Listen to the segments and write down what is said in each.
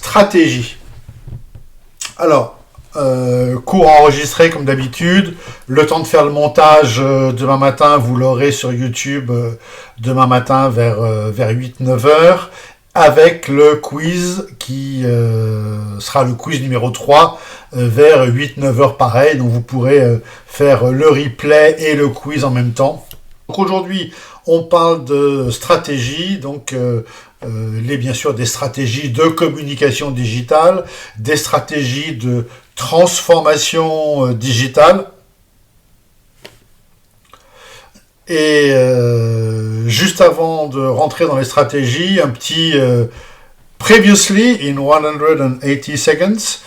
stratégie. Alors, cours enregistré comme d'habitude. Le temps de faire le montage demain matin, vous l'aurez sur YouTube demain matin vers 8-9 heures, avec le quiz qui sera le quiz numéro 3 vers 8-9 heures pareil. Donc vous pourrez faire le replay et le quiz en même temps. Donc aujourd'hui, on parle de stratégie, donc bien sûr des stratégies de communication digitale, des stratégies de transformation digitale. Et juste avant de rentrer dans les stratégies, un petit previously in 180 seconds,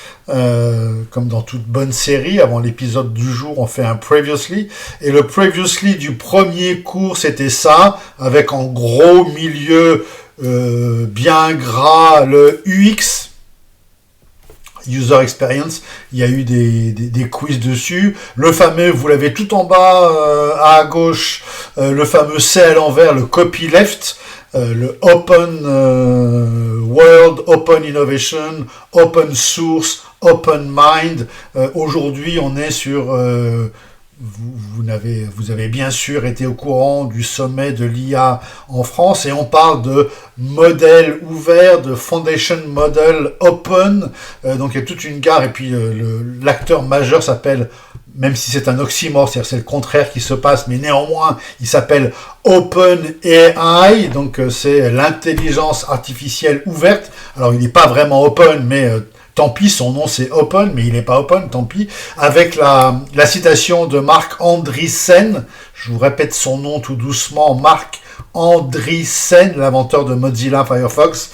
comme dans toute bonne série, avant l'épisode du jour, on fait un previously. Et le previously du premier cours, c'était ça, avec en gros milieu bien gras le UX, User Experience. Il y a eu des quiz dessus. Le fameux, vous l'avez tout en bas à gauche, le fameux C à l'envers, le copyleft, le Open World, Open Innovation, Open Source, Open Mind. Aujourd'hui, on est sur... Vous avez bien sûr été au courant du sommet de l'IA en France et on parle de modèle ouvert, de Foundation Model Open. Donc il y a toute une gare et puis l'acteur majeur s'appelle, même si c'est un oxymore, c'est-à-dire c'est le contraire qui se passe, mais néanmoins il s'appelle Open AI, donc c'est l'intelligence artificielle ouverte. Alors il n'est pas vraiment open, mais tant pis, son nom c'est Open, mais il n'est pas Open, tant pis. Avec la citation de Marc Andreessen, je vous répète son nom tout doucement, Marc Andreessen, l'inventeur de Mozilla Firefox,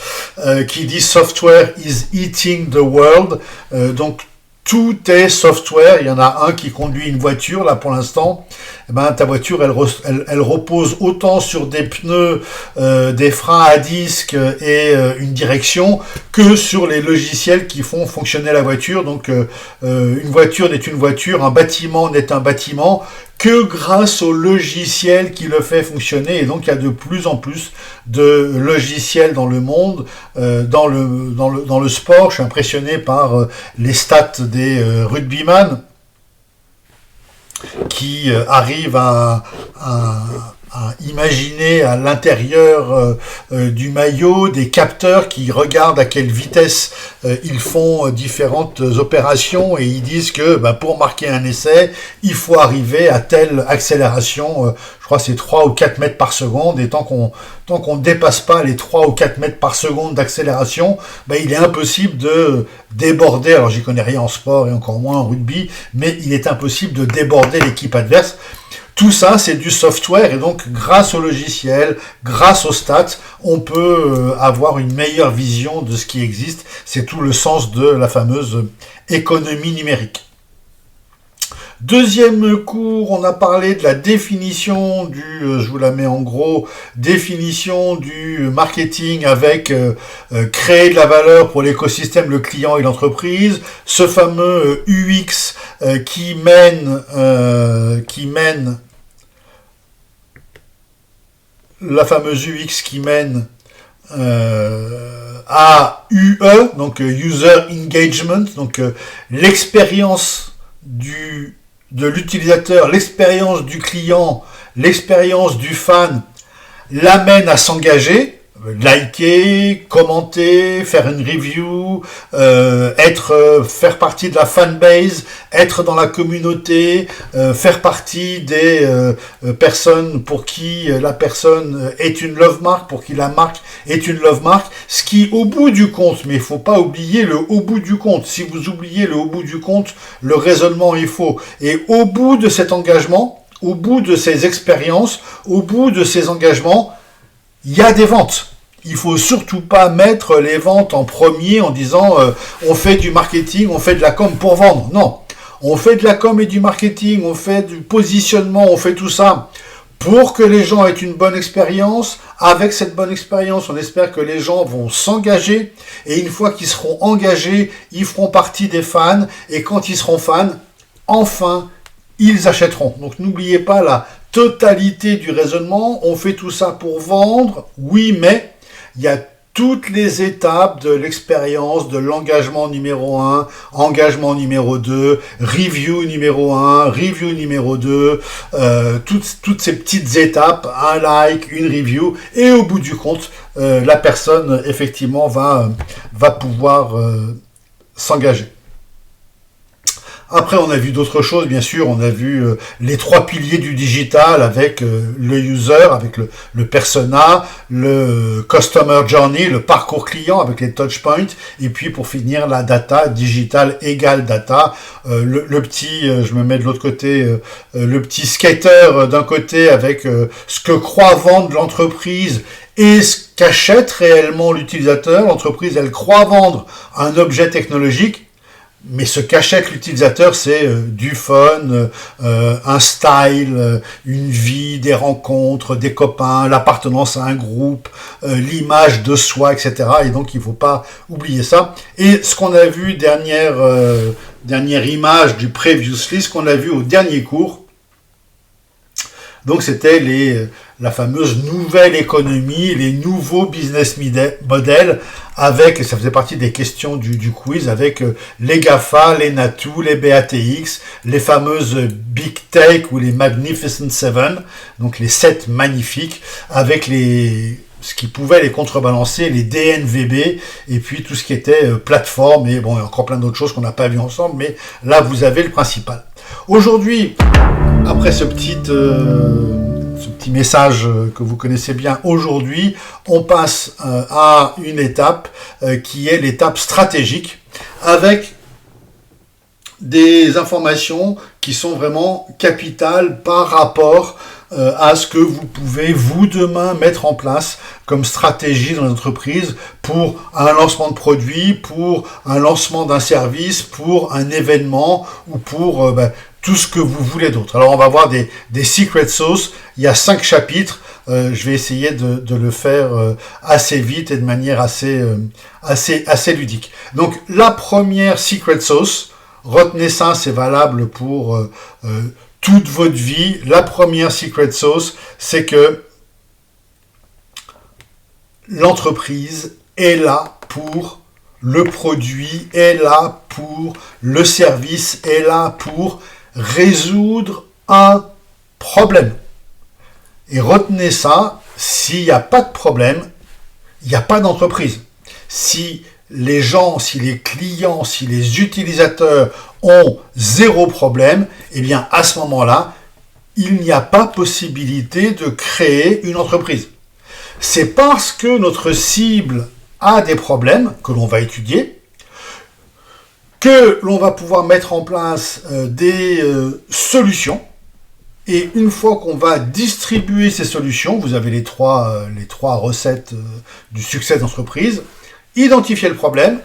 qui dit « Software is eating the world ». Donc tout est software. Il y en a un qui conduit une voiture, là pour l'instant. Eh ben, ta voiture, elle repose autant sur des pneus, des freins à disque et une direction que sur les logiciels qui font fonctionner la voiture. Donc, une voiture n'est une voiture, un bâtiment n'est un bâtiment que grâce au logiciel qui le fait fonctionner. Et donc, il y a de plus en plus de logiciels dans le monde, dans le sport. Je suis impressionné par les stats des rugbyman qui arrivent à imaginer à l'intérieur du maillot des capteurs qui regardent à quelle vitesse ils font différentes opérations et ils disent que pour marquer un essai, il faut arriver à telle accélération, je crois que c'est 3 ou 4 mètres par seconde, et tant qu'on ne dépasse pas les 3 ou 4 mètres par seconde d'accélération, il est impossible de déborder, alors j'y connais rien en sport et encore moins en rugby, mais il est impossible de déborder l'équipe adverse. Tout ça, c'est du software et donc grâce au logiciel, grâce aux stats, on peut avoir une meilleure vision de ce qui existe. C'est tout le sens de la fameuse économie numérique. Deuxième cours, on a parlé de la définition je vous la mets en gros, définition du marketing avec créer de la valeur pour l'écosystème, le client et l'entreprise. Ce fameux UX qui mène la fameuse UX qui mène à UE, donc User Engagement, donc l'expérience de l'utilisateur, l'expérience du client, l'expérience du fan l'amène à s'engager, liker, commenter, faire une review, faire partie de la fanbase, être dans la communauté, faire partie des personnes pour qui la personne est une love mark, pour qui la marque est une love mark, ce qui au bout du compte, mais il faut pas oublier le au bout du compte, si vous oubliez le au bout du compte, le raisonnement est faux, et au bout de cet engagement, au bout de ces expériences, au bout de ces engagements, il y a des ventes. Il faut surtout pas mettre les ventes en premier en disant on fait du marketing, on fait de la com pour vendre. Non, on fait de la com et du marketing, on fait du positionnement, on fait tout ça pour que les gens aient une bonne expérience. Avec cette bonne expérience, on espère que les gens vont s'engager et une fois qu'ils seront engagés, ils feront partie des fans et quand ils seront fans, enfin, ils achèteront. Donc n'oubliez pas la totalité du raisonnement. On fait tout ça pour vendre, oui, mais il y a toutes les étapes de l'expérience de l'engagement numéro 1, engagement numéro 2, review numéro 1, review numéro 2, toutes ces petites étapes, un like, une review, et au bout du compte, la personne effectivement va pouvoir s'engager. Après, on a vu d'autres choses, bien sûr. On a vu les 3 piliers du digital avec le user, avec le persona, le customer journey, le parcours client avec les touchpoints, et puis pour finir, la data, digital égale data. Le petit, je me mets de l'autre côté, le petit skater d'un côté avec ce que croit vendre l'entreprise et ce qu'achète réellement l'utilisateur. L'entreprise, elle croit vendre un objet technologique, mais ce qu'achète l'utilisateur, c'est du fun, un style, une vie, des rencontres, des copains, l'appartenance à un groupe, l'image de soi, etc. Et donc, il ne faut pas oublier ça. Et ce qu'on a vu, dernière image du Previously, ce qu'on a vu au dernier cours, donc c'était la fameuse nouvelle économie, les nouveaux business models, avec, ça faisait partie des questions du quiz, avec les GAFA, les Natu, les BATX, les fameuses Big Tech ou les Magnificent Seven, donc les 7 magnifiques, avec ce qui pouvait les contrebalancer, les DNVB, et puis tout ce qui était plateforme, et bon, il y a encore plein d'autres choses qu'on n'a pas vues ensemble, mais là, vous avez le principal. Aujourd'hui, après ce petit message que vous connaissez bien, aujourd'hui, on passe à une étape qui est l'étape stratégique, avec des informations qui sont vraiment capitales par rapport à ce que vous pouvez, vous, demain, mettre en place comme stratégie dans l'entreprise pour un lancement de produit, pour un lancement d'un service, pour un événement ou pour tout ce que vous voulez d'autre. Alors, on va voir des secret sauce. Il y a 5 chapitres. Je vais essayer de le faire assez vite et de manière assez ludique. Donc, la première secret sauce, retenez ça, c'est valable pour toute votre vie. La première secret sauce, c'est que l'entreprise est là pour le produit, est là pour le service, est là pour résoudre un problème. Et retenez ça, s'il n'y a pas de problème, il n'y a pas d'entreprise. Si les gens, si les clients, si les utilisateurs ont 0 problème, eh bien à ce moment-là, il n'y a pas possibilité de créer une entreprise. C'est parce que notre cible a des problèmes que l'on va étudier, que l'on va pouvoir mettre en place des solutions. Et une fois qu'on va distribuer ces solutions, vous avez les trois recettes du succès d'entreprise, identifier le problème,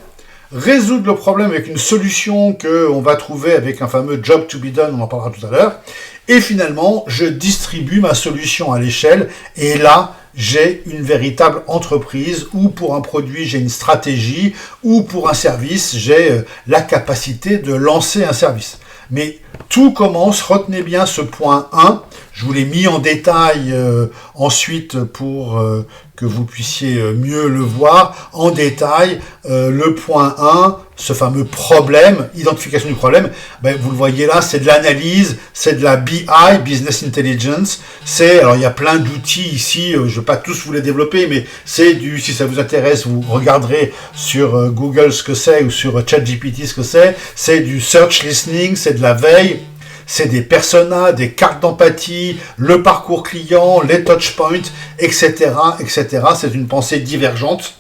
résoudre le problème avec une solution qu'on va trouver avec un fameux job to be done, on en parlera tout à l'heure, et finalement, je distribue ma solution à l'échelle, et là, j'ai une véritable entreprise, ou pour un produit, j'ai une stratégie, ou pour un service, j'ai la capacité de lancer un service. Mais tout commence, retenez bien ce point 1, je vous l'ai mis en détail ensuite pour que vous puissiez mieux le voir, en détail, le point 1, ce fameux problème, identification du problème, vous le voyez là, c'est de l'analyse, c'est de la BI, Business Intelligence, alors il y a plein d'outils ici, je ne vais pas tous vous les développer, mais c'est si ça vous intéresse, vous regarderez sur Google ce que c'est, ou sur ChatGPT ce que c'est du search listening, c'est de la veille, c'est des personas, des cartes d'empathie, le parcours client, les touchpoints, etc., etc. C'est une pensée divergente.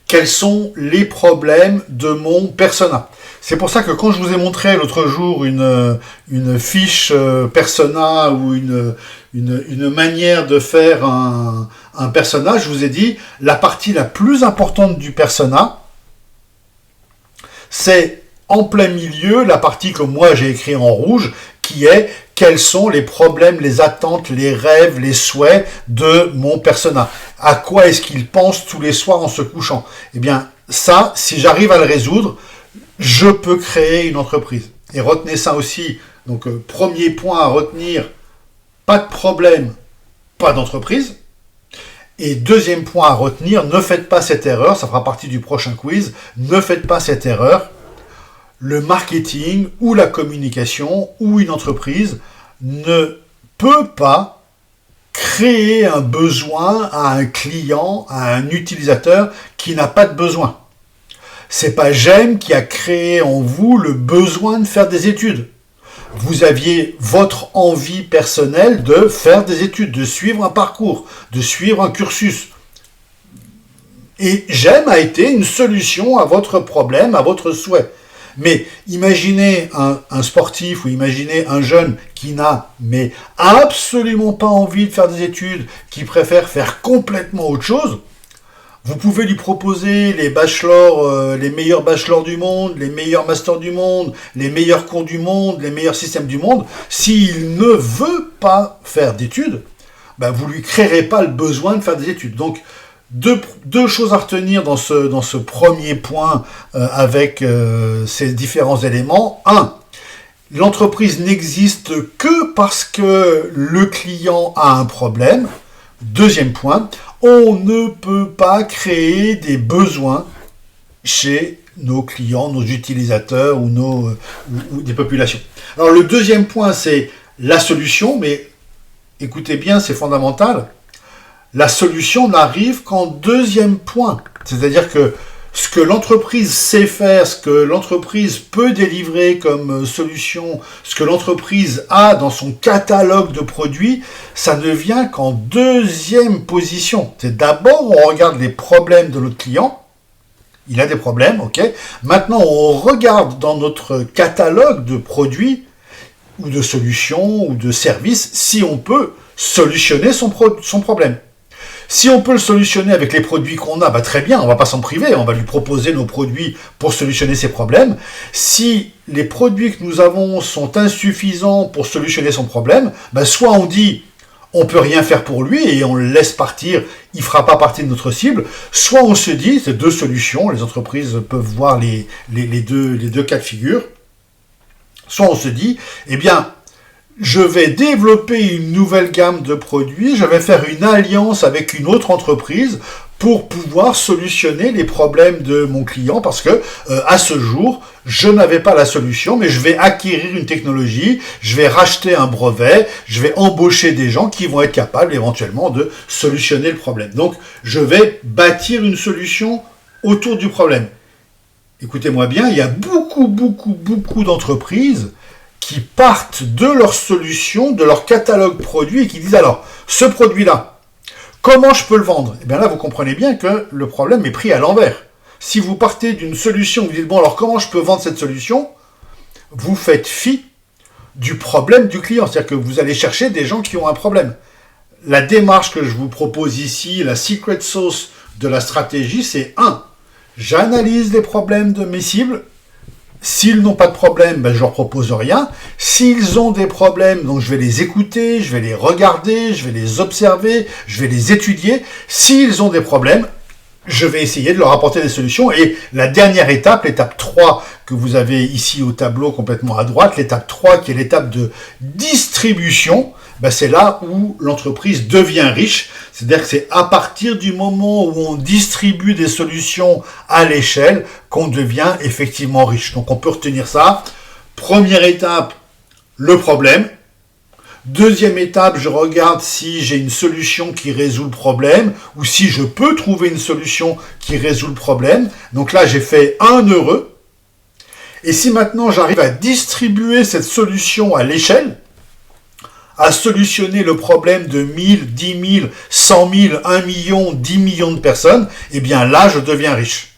Quels sont les problèmes de mon persona? C'est pour ça que quand je vous ai montré l'autre jour une fiche persona ou une manière de faire un persona, je vous ai dit la partie la plus importante du persona, c'est en plein milieu, la partie que moi j'ai écrit en rouge, qui est quels sont les problèmes, les attentes, les rêves, les souhaits de mon persona. À quoi est-ce qu'il pense tous les soirs en se couchant? Eh bien, ça, si j'arrive à le résoudre, je peux créer une entreprise. Et retenez ça aussi. Donc, premier point à retenir, pas de problème, pas d'entreprise. Et deuxième point à retenir, ne faites pas cette erreur, ça fera partie du prochain quiz, ne faites pas cette erreur. Le marketing ou la communication ou une entreprise ne peut pas créer un besoin à un client, à un utilisateur qui n'a pas de besoin. C'est pas GEM qui a créé en vous le besoin de faire des études. Vous aviez votre envie personnelle de faire des études, de suivre un parcours, de suivre un cursus. Et GEM a été une solution à votre problème, à votre souhait. Mais imaginez un sportif ou imaginez un jeune qui n'a mais absolument pas envie de faire des études, qui préfère faire complètement autre chose. Vous pouvez lui proposer les bachelors, les meilleurs bachelors du monde, les meilleurs masters du monde, les meilleurs cours du monde, les meilleurs systèmes du monde. S'il ne veut pas faire d'études, ben vous lui créerez pas le besoin de faire des études. Donc, deux choses à retenir dans ce premier point avec ces différents éléments. 1. L'entreprise n'existe que parce que le client a un problème. Deuxième point, on ne peut pas créer des besoins chez nos clients, nos utilisateurs ou des populations. Alors le deuxième point, c'est la solution, mais écoutez bien, c'est fondamental. La solution n'arrive qu'en deuxième point. C'est-à-dire que ce que l'entreprise sait faire, ce que l'entreprise peut délivrer comme solution, ce que l'entreprise a dans son catalogue de produits, ça ne vient qu'en deuxième position. C'est d'abord, on regarde les problèmes de notre client. Il a des problèmes, ok. Maintenant, on regarde dans notre catalogue de produits ou de solutions ou de services si on peut solutionner son problème. Si on peut le solutionner avec les produits qu'on a, bah très bien, on va pas s'en priver, on va lui proposer nos produits pour solutionner ses problèmes. Si les produits que nous avons sont insuffisants pour solutionner son problème, bah soit on dit on peut rien faire pour lui et on le laisse partir, il fera pas partie de notre cible, soit on se dit, c'est deux solutions, les entreprises peuvent voir les deux cas de figure, soit on se dit, eh bien, je vais développer une nouvelle gamme de produits, je vais faire une alliance avec une autre entreprise pour pouvoir solutionner les problèmes de mon client parce que à ce jour, je n'avais pas la solution, mais je vais acquérir une technologie, je vais racheter un brevet, je vais embaucher des gens qui vont être capables éventuellement de solutionner le problème. Donc, je vais bâtir une solution autour du problème. Écoutez-moi bien, il y a beaucoup d'entreprises qui partent de leur solution, de leur catalogue produit et qui disent alors, ce produit-là, comment je peux le vendre? Et bien là, vous comprenez bien que le problème est pris à l'envers. Si vous partez d'une solution, vous dites, bon alors comment je peux vendre cette solution? Vous faites fi du problème du client, c'est-à-dire que vous allez chercher des gens qui ont un problème. La démarche que je vous propose ici, la secret sauce de la stratégie, c'est 1. J'analyse les problèmes de mes cibles. S'ils n'ont pas de problème, ben je leur propose rien. S'ils ont des problèmes, donc je vais les écouter, je vais les regarder, je vais les observer, je vais les étudier. S'ils ont des problèmes, je vais essayer de leur apporter des solutions. Et la dernière étape, l'étape 3, que vous avez ici au tableau complètement à droite, l'étape 3 qui est l'étape de distribution, ben c'est là où l'entreprise devient riche. C'est-à-dire que c'est à partir du moment où on distribue des solutions à l'échelle qu'on devient effectivement riche. Donc on peut retenir ça. Première étape, le problème. Deuxième étape, je regarde si j'ai une solution qui résout le problème ou si je peux trouver une solution qui résout le problème. Donc là, j'ai fait un heureux. Et si maintenant j'arrive à distribuer cette solution à l'échelle, à solutionner le problème de 1000, 10 000, 100 000, 1 million, 10 millions de personnes, eh bien là, je deviens riche.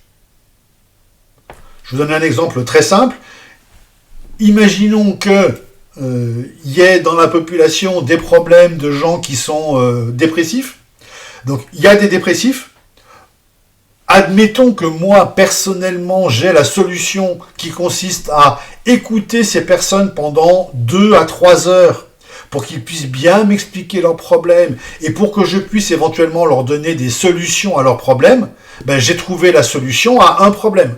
Je vous donne un exemple très simple. Imaginons que y ait dans la population des problèmes de gens qui sont dépressifs. Donc, il y a des dépressifs. Admettons que moi, personnellement, j'ai la solution qui consiste à écouter ces personnes pendant 2 à 3 heures pour qu'ils puissent bien m'expliquer leurs problèmes et pour que je puisse éventuellement leur donner des solutions à leurs problèmes, ben, j'ai trouvé la solution à un problème.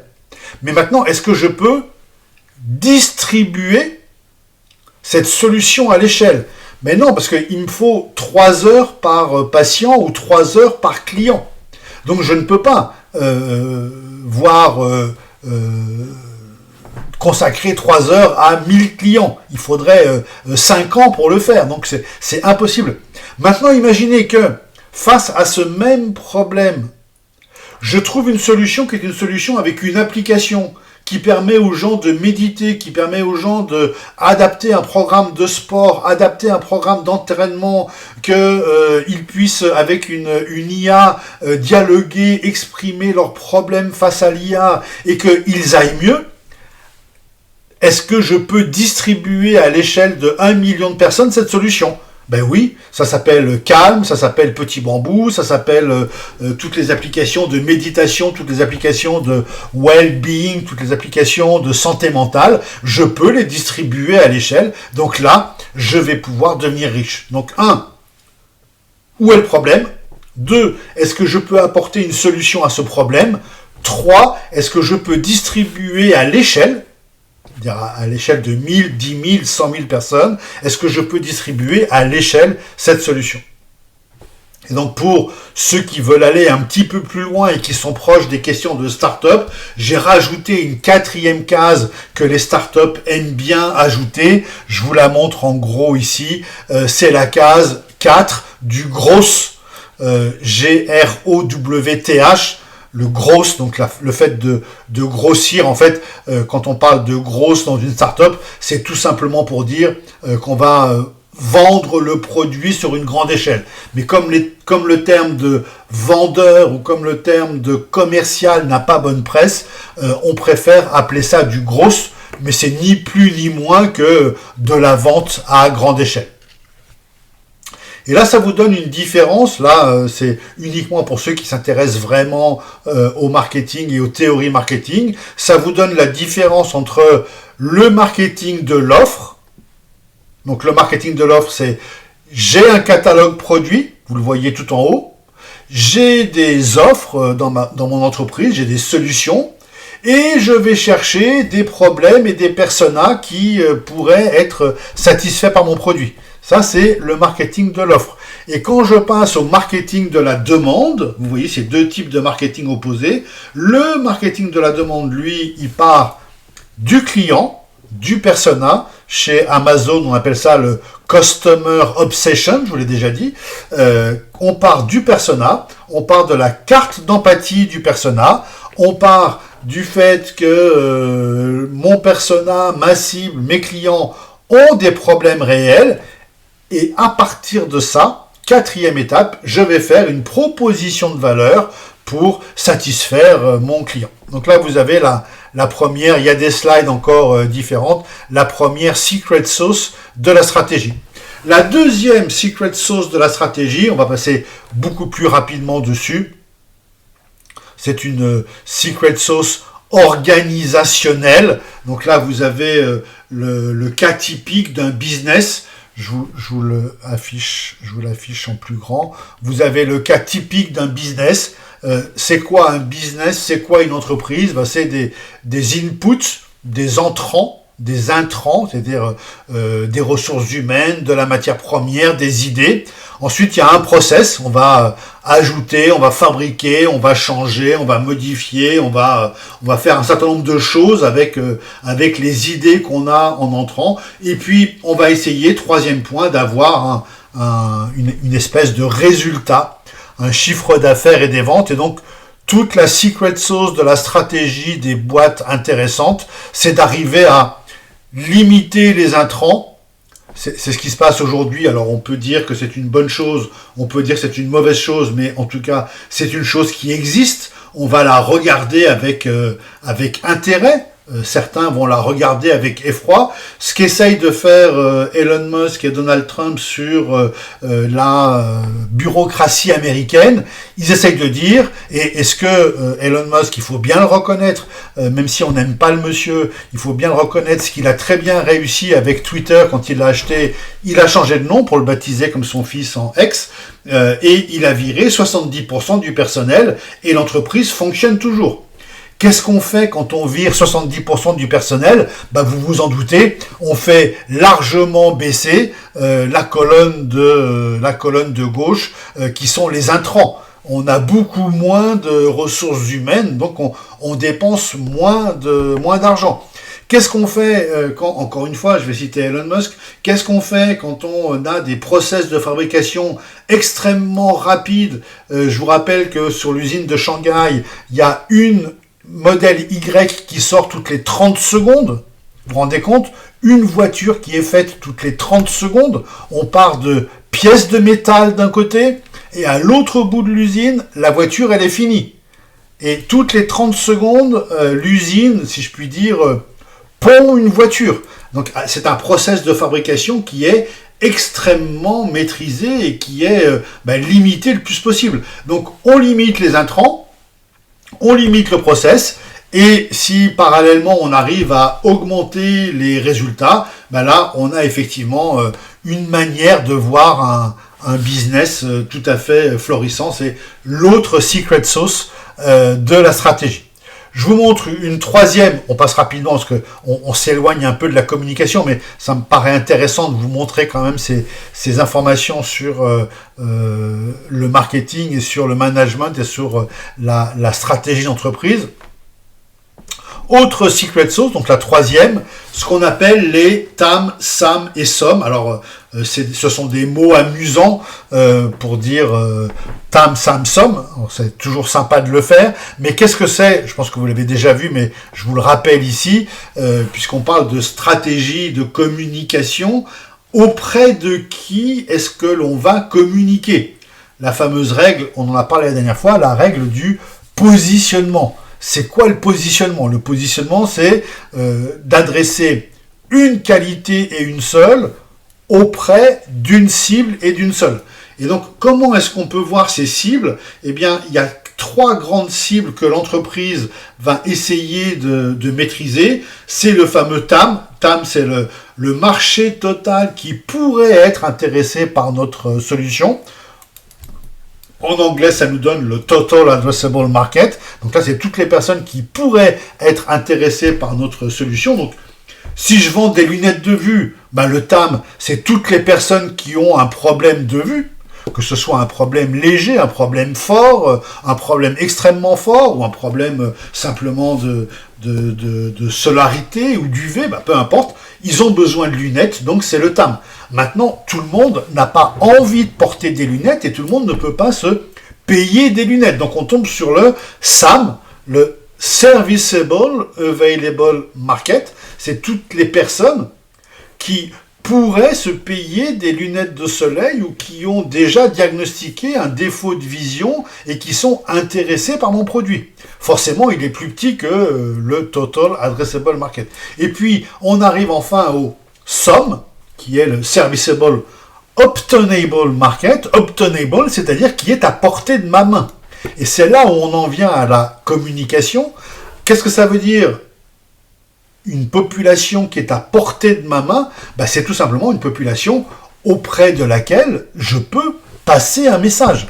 Mais maintenant, est-ce que je peux distribuer cette solution à l'échelle? Mais non, parce qu'il me faut 3 heures par patient ou 3 heures par client. Donc je ne peux pas consacrer 3 heures à 1000 clients. Il faudrait 5 ans pour le faire. Donc c'est impossible. Maintenant, imaginez que face à ce même problème, je trouve une solution qui est une solution avec une application qui permet aux gens de méditer, qui permet aux gens de adapter un programme de sport, adapter un programme d'entraînement, qu'ils puissent avec une IA dialoguer, exprimer leurs problèmes face à l'IA et qu'ils aillent mieux. Est-ce que je peux distribuer à l'échelle de 1 million de personnes cette solution ? Ben oui, ça s'appelle Calm, ça s'appelle Petit Bambou, ça s'appelle toutes les applications de méditation, toutes les applications de well-being, toutes les applications de santé mentale. Je peux les distribuer à l'échelle. Donc là, je vais pouvoir devenir riche. Donc 1, où est le problème ? 2, est-ce que je peux apporter une solution à ce problème ? 3, est-ce que je peux distribuer à l'échelle ? À l'échelle de 1000, 10 000, 100 000 personnes, est-ce que je peux distribuer à l'échelle cette solution ? Et donc pour ceux qui veulent aller un petit peu plus loin et qui sont proches des questions de start-up, j'ai rajouté une 4e case que les start-up aiment bien ajouter. Je vous la montre en gros ici. C'est la case 4 du GROWTH, G-R-O-W-T-H. Le growth, donc le fait de grossir, en fait, quand on parle de growth dans une startup, c'est tout simplement pour dire qu'on va vendre le produit sur une grande échelle. Mais comme le terme de vendeur ou comme le terme de commercial n'a pas bonne presse, on préfère appeler ça du growth, mais c'est ni plus ni moins que de la vente à grande échelle. Et là, ça vous donne une différence. Là, c'est uniquement pour ceux qui s'intéressent vraiment au marketing et aux théories marketing. Ça vous donne la différence entre le marketing de l'offre. Donc, le marketing de l'offre, c'est j'ai un catalogue produit, vous le voyez tout en haut. J'ai des offres dans mon entreprise, j'ai des solutions. Et je vais chercher des problèmes et des personas qui pourraient être satisfaits par mon produit. Ça, c'est le marketing de l'offre. Et quand je passe au marketing de la demande, vous voyez, c'est 2 types de marketing opposés. Le marketing de la demande, lui, il part du client, du persona. Chez Amazon, on appelle ça le Customer Obsession, je vous l'ai déjà dit. On part du persona, on part de la carte d'empathie du persona, on part du fait que mon persona, ma cible, mes clients ont des problèmes réels. Et à partir de ça, 4e étape, je vais faire une proposition de valeur pour satisfaire mon client. Donc là, vous avez la première, il y a des slides encore différentes, la première secret sauce de la stratégie. La deuxième secret sauce de la stratégie, on va passer beaucoup plus rapidement dessus, c'est une secret sauce organisationnelle. Donc là, vous avez le cas typique d'un business. Je vous l'affiche en plus grand. Vous avez le cas typique d'un business. C'est quoi un business ? C'est quoi une entreprise ? C'est des inputs, des entrants, des intrants, c'est-à-dire des ressources humaines, de la matière première, des idées. Ensuite, il y a un process. On va ajouter, on va fabriquer, on va changer, on va modifier, on va faire un certain nombre de choses avec les idées qu'on a en entrant. Et puis, on va essayer, 3e point, d'avoir une espèce de résultat, un chiffre d'affaires et des ventes. Et donc, toute la secret sauce de la stratégie des boîtes intéressantes, c'est d'arriver à limiter les intrants. C'est ce qui se passe aujourd'hui. Alors on peut dire que c'est une bonne chose, on peut dire que c'est une mauvaise chose, mais en tout cas c'est une chose qui existe. On va la regarder avec intérêt. Certains vont la regarder avec effroi. Ce qu'essayent de faire Elon Musk et Donald Trump sur la bureaucratie américaine, ils essayent de dire, et est-ce que Elon Musk, il faut bien le reconnaître, même si on n'aime pas le monsieur, il faut bien le reconnaître, ce qu'il a très bien réussi avec Twitter quand il l'a acheté, il a changé de nom pour le baptiser comme son fils en X, et il a viré 70% du personnel, et l'entreprise fonctionne toujours. Qu'est-ce qu'on fait quand on vire 70% du personnel? Vous vous en doutez, on fait largement baisser la colonne de gauche qui sont les intrants. On a beaucoup moins de ressources humaines, donc on dépense moins d'argent. Qu'est-ce qu'on fait quand, encore une fois, je vais citer Elon Musk, qu'est-ce qu'on fait quand on a des process de fabrication extrêmement rapides? Je vous rappelle que sur l'usine de Shanghai, il y a une modèle Y qui sort toutes les 30 secondes. Vous vous rendez compte? Une voiture qui est faite toutes les 30 secondes. On part de pièces de métal d'un côté, et à l'autre bout de l'usine, la voiture, elle est finie. Et toutes les 30 secondes, l'usine, si je puis dire, pond une voiture. Donc c'est un process de fabrication qui est extrêmement maîtrisé et qui est limité le plus possible. Donc on limite les intrants, on limite le process, et si parallèlement on arrive à augmenter les résultats, là on a effectivement une manière de voir un business tout à fait florissant. C'est l'autre secret sauce de la stratégie. Je vous montre une troisième, on passe rapidement parce qu'on s'éloigne un peu de la communication, mais ça me paraît intéressant de vous montrer quand même ces informations sur le marketing et sur le management et sur la stratégie d'entreprise. Autre secret sauce, donc la troisième, ce qu'on appelle les TAM, SAM et SOM. Alors, ce sont des mots amusants pour dire TAM, SAM, SOM. C'est toujours sympa de le faire. Mais qu'est-ce que c'est? Je pense que vous l'avez déjà vu, mais je vous le rappelle ici, puisqu'on parle de stratégie de communication. Auprès de qui est-ce que l'on va communiquer? La fameuse règle, on en a parlé la dernière fois, la règle du positionnement. C'est quoi le positionnement? Le positionnement, c'est d'adresser une qualité et une seule auprès d'une cible et d'une seule. Et donc, comment est-ce qu'on peut voir ces cibles? Eh bien, il y a 3 grandes cibles que l'entreprise va essayer de maîtriser. C'est le fameux TAM. TAM, c'est le marché total qui pourrait être intéressé par notre solution. En anglais, ça nous donne le Total Addressable Market. Donc là, c'est toutes les personnes qui pourraient être intéressées par notre solution. Donc, si je vends des lunettes de vue, le TAM, c'est toutes les personnes qui ont un problème de vue, que ce soit un problème léger, un problème fort, un problème extrêmement fort, ou un problème simplement de solarité ou d'UV, peu importe. Ils ont besoin de lunettes, donc c'est le TAM. Maintenant, tout le monde n'a pas envie de porter des lunettes et tout le monde ne peut pas se payer des lunettes. Donc on tombe sur le SAM, le Serviceable Available Market. C'est toutes les personnes qui pourraient se payer des lunettes de soleil ou qui ont déjà diagnostiqué un défaut de vision et qui sont intéressés par mon produit. Forcément, il est plus petit que le Total Addressable Market. Et puis, on arrive enfin au SOM, qui est le Serviceable Obtainable Market. Obtainable, c'est-à-dire qui est à portée de ma main. Et c'est là où on en vient à la communication. Qu'est-ce que ça veut dire? Une population qui est à portée de ma main, c'est tout simplement une population auprès de laquelle je peux passer un message.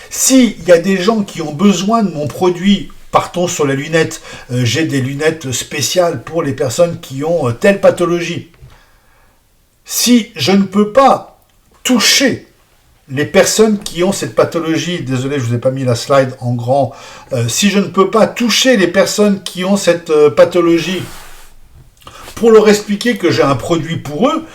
S'il y a des gens qui ont besoin de mon produit, partons sur les lunettes, j'ai des lunettes spéciales pour les personnes qui ont telle pathologie. Si je ne peux pas toucher les personnes qui ont cette pathologie, désolé, je ne vous ai pas mis la slide en grand, si je ne peux pas toucher les personnes qui ont cette pathologie pour leur expliquer que j'ai un produit pour eux,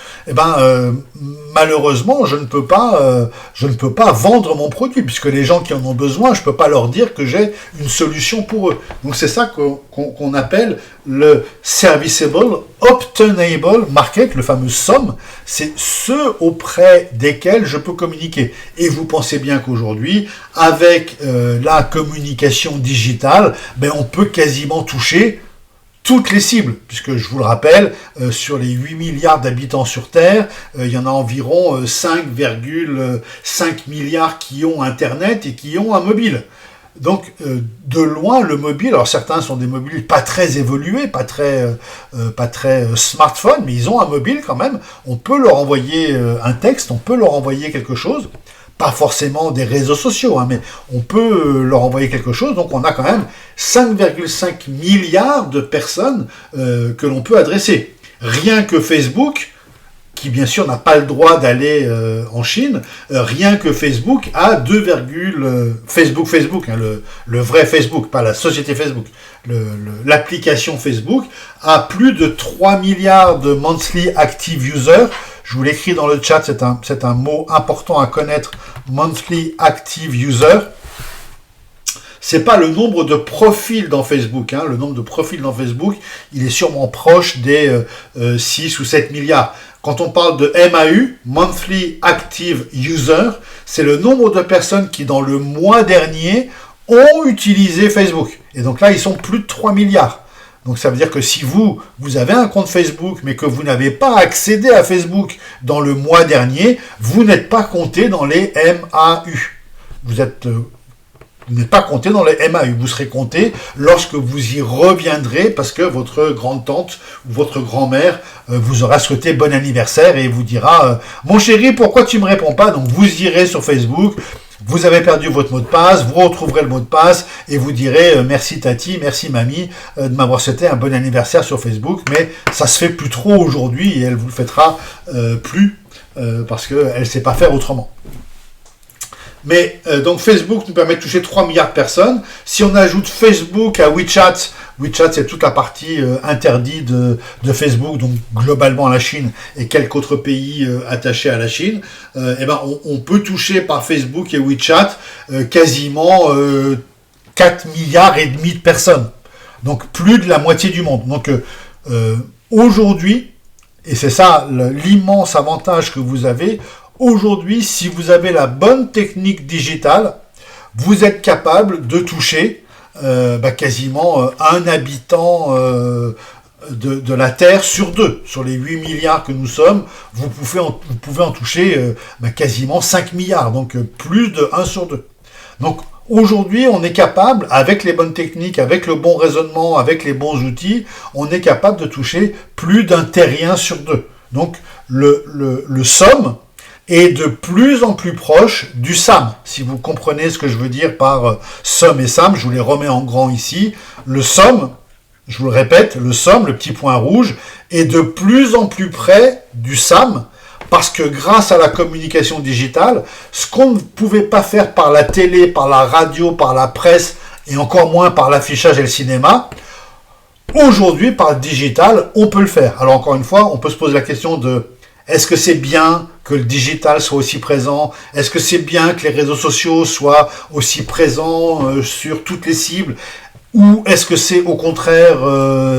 malheureusement, je ne peux pas vendre mon produit, puisque les gens qui en ont besoin, je ne peux pas leur dire que j'ai une solution pour eux. Donc c'est ça qu'on appelle le Serviceable Obtainable Market, le fameux SOM, c'est ceux auprès desquels je peux communiquer. Et vous pensez bien qu'aujourd'hui, avec la communication digitale, on peut quasiment toucher toutes les cibles, puisque je vous le rappelle, sur les 8 milliards d'habitants sur Terre, il y en a environ 5,5 milliards qui ont Internet et qui ont un mobile. Donc, de loin, le mobile, alors certains sont des mobiles pas très évolués, pas très smartphone, mais ils ont un mobile quand même. On peut leur envoyer un texte, on peut leur envoyer quelque chose. pas forcément des réseaux sociaux, hein, mais on peut leur envoyer quelque chose. Donc on a quand même 5,5 milliards de personnes que l'on peut adresser. Rien que Facebook, qui bien sûr n'a pas le droit d'aller en Chine, rien que Facebook a Facebook, hein, le vrai Facebook, pas la société Facebook, l'application Facebook a plus de 3 milliards de monthly active users. Je vous l'écris dans le chat, c'est un mot important à connaître, monthly active user. C'est pas le nombre de profils dans Facebook, hein. Le nombre de profils dans Facebook, il est sûrement proche des 6 ou 7 milliards. Quand on parle de MAU, Monthly Active User, c'est le nombre de personnes qui, dans le mois dernier, ont utilisé Facebook. Et donc là, ils sont plus de 3 milliards. Donc ça veut dire que si vous avez un compte Facebook, mais que vous n'avez pas accédé à Facebook dans le mois dernier, vous n'êtes pas compté dans les MAU. Vous n'êtes pas compté dans les MAU, vous serez compté lorsque vous y reviendrez parce que votre grande-tante ou votre grand-mère vous aura souhaité bon anniversaire et vous dira « Mon chéri, pourquoi tu ne me réponds pas ?» Donc vous irez sur Facebook, vous avez perdu votre mot de passe, vous retrouverez le mot de passe et vous direz « Merci tati, merci mamie de m'avoir souhaité un bon anniversaire sur Facebook », mais ça se fait plus trop aujourd'hui et elle vous le fêtera plus parce qu'elle ne sait pas faire autrement. Mais donc Facebook nous permet de toucher 3 milliards de personnes. Si on ajoute Facebook à WeChat, WeChat c'est toute la partie interdite de Facebook, donc globalement la Chine et quelques autres pays attachés à la Chine, on peut toucher par Facebook et WeChat quasiment 4 milliards et demi de personnes. Donc plus de la moitié du monde. Donc aujourd'hui, et c'est ça l'immense avantage que vous avez, aujourd'hui, si vous avez la bonne technique digitale, vous êtes capable de toucher quasiment un habitant de la Terre sur 2. Sur les 8 milliards que nous sommes, vous pouvez en toucher quasiment 5 milliards, donc plus de 1 sur 2. Donc aujourd'hui, on est capable, avec les bonnes techniques, avec le bon raisonnement, avec les bons outils, on est capable de toucher plus d'un terrien sur 2. Donc le SOM est de plus en plus proche du SAM. Si vous comprenez ce que je veux dire par SOM et SAM, je vous les remets en grand ici. Le SOM, je vous le répète, le SOM, le petit point rouge, est de plus en plus près du SAM parce que grâce à la communication digitale, ce qu'on ne pouvait pas faire par la télé, par la radio, par la presse et encore moins par l'affichage et le cinéma, aujourd'hui, par le digital, on peut le faire. Alors encore une fois, on peut se poser la question de est-ce que c'est bien que le digital soit aussi présent? Est-ce que c'est bien que les réseaux sociaux soient aussi présents sur toutes les cibles? Ou est-ce que c'est au contraire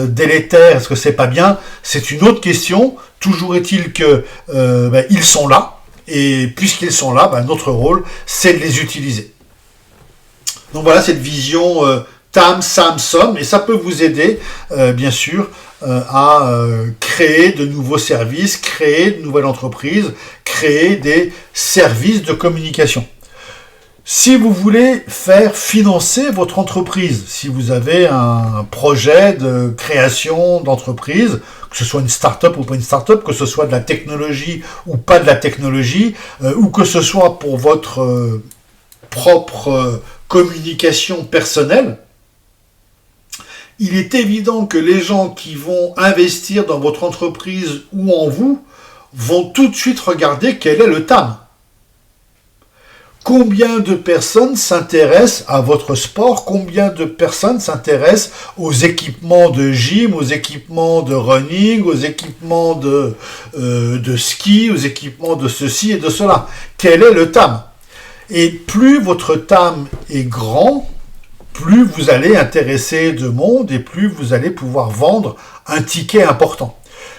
délétère? Est-ce que c'est pas bien? C'est une autre question. Toujours est-il que ils sont là. Et puisqu'ils sont là, notre rôle, c'est de les utiliser. Donc voilà cette vision TAM, SAM, SOM. Et ça peut vous aider, bien sûr, à créer de nouveaux services, créer de nouvelles entreprises, créer des services de communication. Si vous voulez faire financer votre entreprise, si vous avez un projet de création d'entreprise, que ce soit une start-up ou pas une start-up, que ce soit de la technologie ou pas de la technologie, ou que ce soit pour votre propre communication personnelle, il est évident que les gens qui vont investir dans votre entreprise ou en vous vont tout de suite regarder quel est le TAM. Combien de personnes s'intéressent à votre sport? Combien de personnes s'intéressent aux équipements de gym, aux équipements de running, aux équipements de ski, aux équipements de ceci et de cela? Quel est le TAM? Et plus votre TAM est grand, plus vous allez intéresser de monde et plus vous allez pouvoir vendre un ticket important.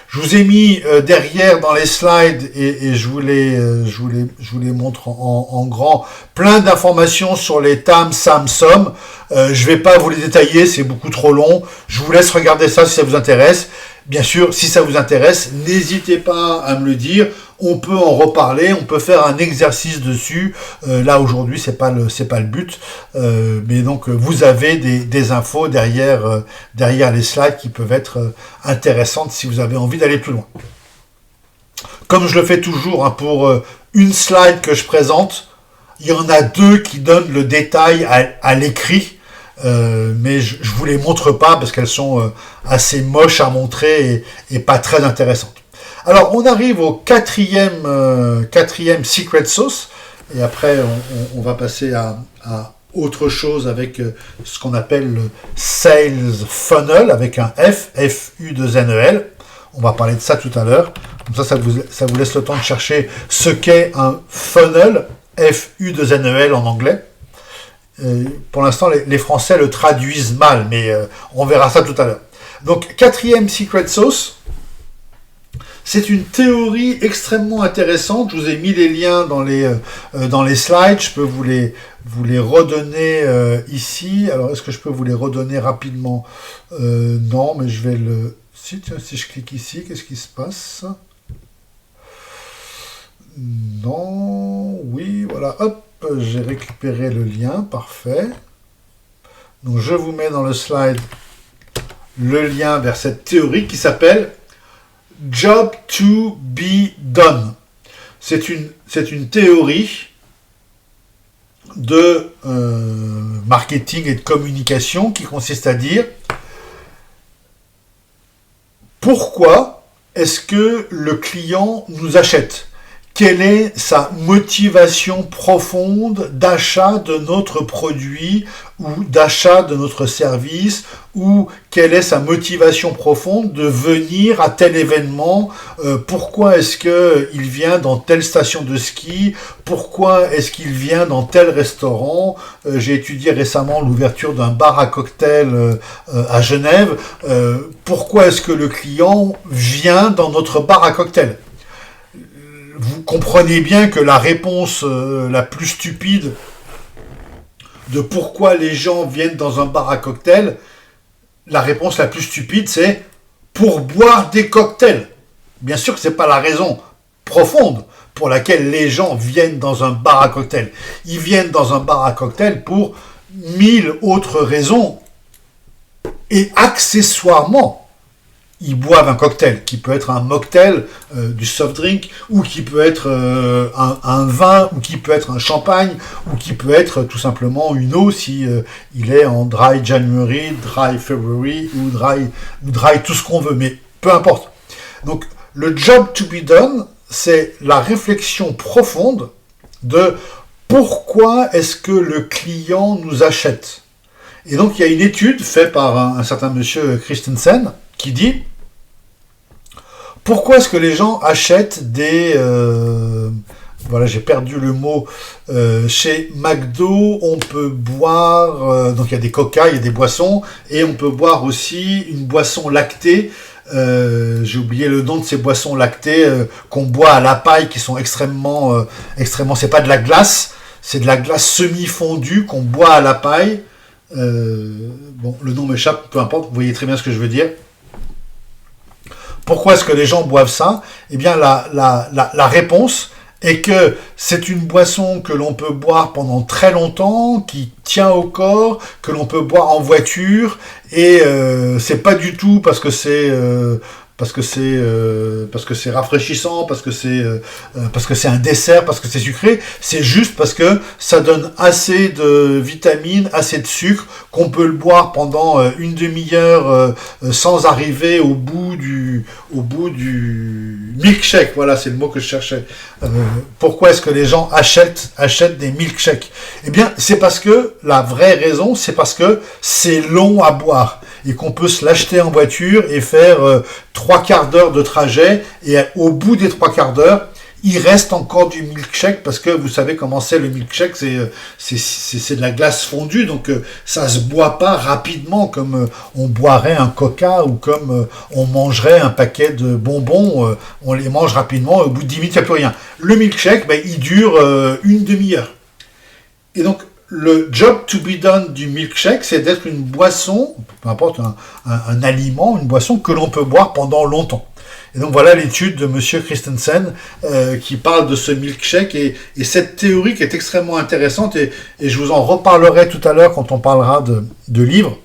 Je vous ai mis derrière dans les slides et je vous les montre en grand plein d'informations sur les TAM, SAM, SOM. Je vais pas vous les détailler, c'est beaucoup trop long. Je vous laisse regarder ça si ça vous intéresse. Bien sûr, si ça vous intéresse, n'hésitez pas à me le dire. On peut en reparler, on peut faire un exercice dessus. Là aujourd'hui, c'est pas le but, mais donc vous avez des infos derrière les slides qui peuvent être intéressantes si vous avez envie d'aller plus loin. Comme je le fais toujours pour une slide que je présente, il y en a 2 qui donnent le détail à l'écrit, mais je vous les montre pas parce qu'elles sont assez moches à montrer et pas très intéressantes. Alors, on arrive au quatrième secret sauce, et après, on va passer à autre chose avec ce qu'on appelle le sales funnel, avec un F, F-U-2-N-E-L. On va parler de ça tout à l'heure. Comme ça vous laisse le temps de chercher ce qu'est un funnel, F-U-2-N-E-L en anglais. Pour l'instant, les Français le traduisent mal, mais on verra ça tout à l'heure. Donc, quatrième secret sauce, c'est une théorie extrêmement intéressante. Je vous ai mis les liens dans les slides. Je peux vous les redonner ici. Alors, est-ce que je peux vous les redonner rapidement? Non, mais je vais le... Si je clique ici, qu'est-ce qui se passe? Non, oui, voilà, hop, j'ai récupéré le lien, parfait. Donc, je vous mets dans le slide le lien vers cette théorie qui s'appelle Job to be done. C'est une théorie de marketing et de communication qui consiste à dire pourquoi est-ce que le client nous achète? Quelle est sa motivation profonde d'achat de notre produit ou d'achat de notre service, ou quelle est sa motivation profonde de venir à tel événement, pourquoi est-ce qu'il vient dans telle station de ski, pourquoi est-ce qu'il vient dans tel restaurant. J'ai étudié récemment l'ouverture d'un bar à cocktail à Genève. Pourquoi est-ce que le client vient dans notre bar à cocktail? Vous comprenez bien que la réponse la plus stupide de pourquoi les gens viennent dans un bar à cocktail, la réponse la plus stupide, c'est pour boire des cocktails. Bien sûr que ce n'est pas la raison profonde pour laquelle les gens viennent dans un bar à cocktail. Ils viennent dans un bar à cocktail pour 1000 autres raisons. Et accessoirement, ils boivent un cocktail, qui peut être un mocktail, du soft drink, ou qui peut être un vin, ou qui peut être un champagne, ou qui peut être tout simplement une eau si il est en dry January, dry February, ou dry tout ce qu'on veut, mais peu importe. Donc, le job to be done, c'est la réflexion profonde de pourquoi est-ce que le client nous achète. Et donc, il y a une étude faite par un certain monsieur Christensen, qui dit pourquoi est-ce que les gens achètent des... voilà, j'ai perdu le mot. Chez McDo, on peut boire... donc, il y a des coca, il y a des boissons, et on peut boire aussi une boisson lactée. J'ai oublié le nom de ces boissons lactées qu'on boit à la paille, qui sont extrêmement... c'est pas de la glace, c'est de la glace semi-fondue qu'on boit à la paille. Bon, le nom m'échappe, peu importe, vous voyez très bien ce que je veux dire. Pourquoi est-ce que les gens boivent ça? Eh bien, la réponse est que c'est une boisson que l'on peut boire pendant très longtemps, qui tient au corps, que l'on peut boire en voiture, et c'est pas du tout parce que c'est rafraîchissant, parce que c'est un dessert, parce que c'est sucré, c'est juste parce que ça donne assez de vitamines, assez de sucre, qu'on peut le boire pendant une demi-heure sans arriver au bout du milkshake. Voilà, c'est le mot que je cherchais. Pourquoi est-ce que les gens achètent des milkshakes? Eh bien, c'est parce que, la vraie raison, c'est parce que c'est long à boire, et qu'on peut se l'acheter en voiture et faire 3 quarts d'heure de trajet, et au bout des 3 quarts d'heure, il reste encore du milkshake, parce que vous savez comment c'est le milkshake, c'est de la glace fondue, donc ça se boit pas rapidement comme on boirait un coca, ou comme on mangerait un paquet de bonbons, on les mange rapidement, et au bout de 10 minutes, il n'y a plus rien. Le milkshake, il dure une demi-heure. Et donc, le job to be done du milkshake, c'est d'être une boisson, peu importe, un aliment, une boisson que l'on peut boire pendant longtemps. Et donc voilà l'étude de Monsieur Christensen qui parle de ce milkshake et cette théorie qui est extrêmement intéressante, et je vous en reparlerai tout à l'heure quand on parlera de livres.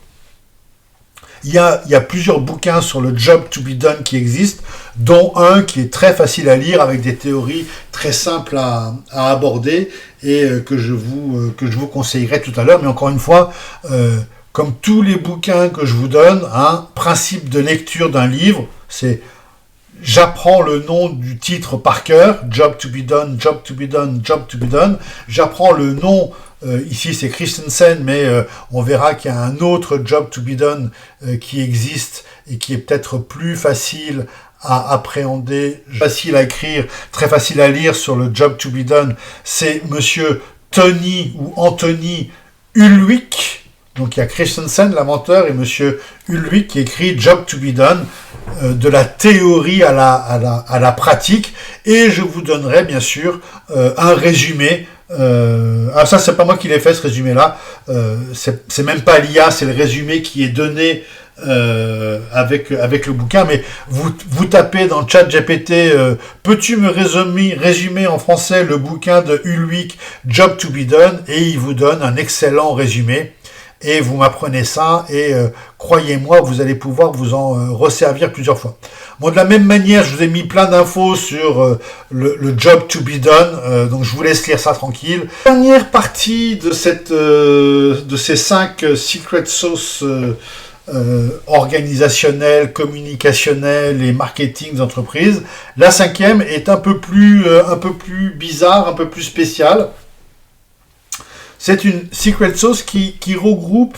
il y a plusieurs bouquins sur le job to be done qui existent, dont un qui est très facile à lire avec des théories très simples à aborder et que je vous conseillerais tout à l'heure. Mais encore une fois, comme tous les bouquins que je vous donne, un principe de lecture d'un livre, c'est j'apprends le nom du titre par cœur, job to be done, job to be done, job to be done. J'apprends le nom, ici c'est Christensen, mais on verra qu'il y a un autre job to be done qui existe et qui est peut-être plus facile à appréhender, facile à écrire, très facile à lire sur le job to be done. C'est monsieur Tony ou Anthony Ulwick. Donc il y a Christensen, l'inventeur, et monsieur Ulwick qui écrit Job to be done, de la théorie à la pratique, et je vous donnerai bien sûr un résumé. Ça c'est pas moi qui l'ai fait, ce résumé là, c'est même pas l'IA, c'est le résumé qui est donné avec le bouquin. Mais vous tapez dans le chat GPT, peux-tu me résumer en français le bouquin de Ulwick Job to be done, et il vous donne un excellent résumé. Et vous m'apprenez ça, et croyez-moi, vous allez pouvoir vous en resservir plusieurs fois. Bon, de la même manière, je vous ai mis plein d'infos sur le job to be done, donc je vous laisse lire ça tranquille. Dernière partie de ces 5 secret sauce organisationnelles, communicationnelles et marketing d'entreprise. La 5e est un peu plus bizarre, un peu plus spéciale. C'est une secret sauce qui regroupe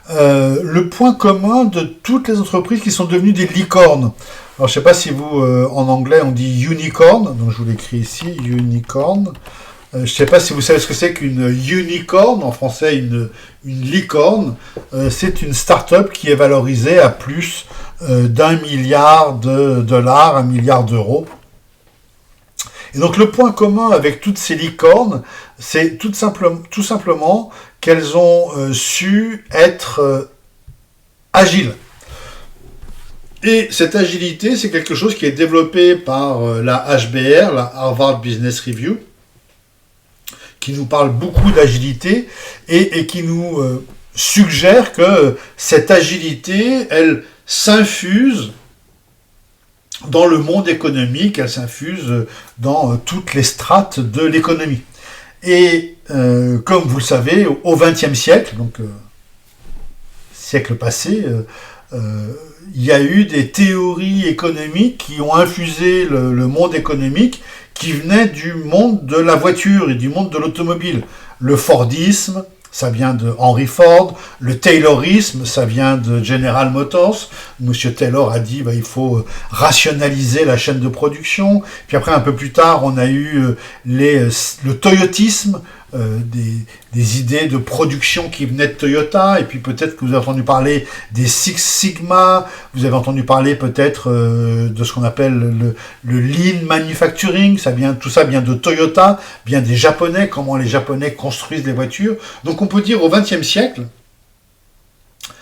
le point commun de toutes les entreprises qui sont devenues des licornes. Alors, je ne sais pas si vous, en anglais, on dit unicorn, donc je vous l'écris ici, unicorn. Je ne sais pas si vous savez ce que c'est qu'une unicorn, en français, une licorne. C'est une start-up qui est valorisée à plus d'1 milliard de dollars, 1 milliard d'euros. Et donc le point commun avec toutes ces licornes, c'est tout simplement qu'elles ont su être agiles. Et cette agilité, c'est quelque chose qui est développé par la HBR, la Harvard Business Review, qui nous parle beaucoup d'agilité et qui nous suggère que cette agilité, elle s'infuse dans le monde économique, elle s'infuse dans toutes les strates de l'économie. Et comme vous le savez, au XXe siècle, donc siècle passé, il y a eu des théories économiques qui ont infusé le monde économique, qui venaient du monde de la voiture et du monde de l'automobile. Le Fordisme, ça vient de Henry Ford. Le Taylorisme, ça vient de General Motors. Monsieur Taylor a dit il faut rationaliser la chaîne de production. Puis après, un peu plus tard, on a eu le Toyotisme, des idées de production qui venaient de Toyota. Et puis peut-être que vous avez entendu parler des Six Sigma. Vous avez entendu parler peut-être de ce qu'on appelle le Lean Manufacturing. Tout ça vient de Toyota, vient des Japonais, comment les Japonais construisent les voitures. Donc on peut dire au XXe siècle,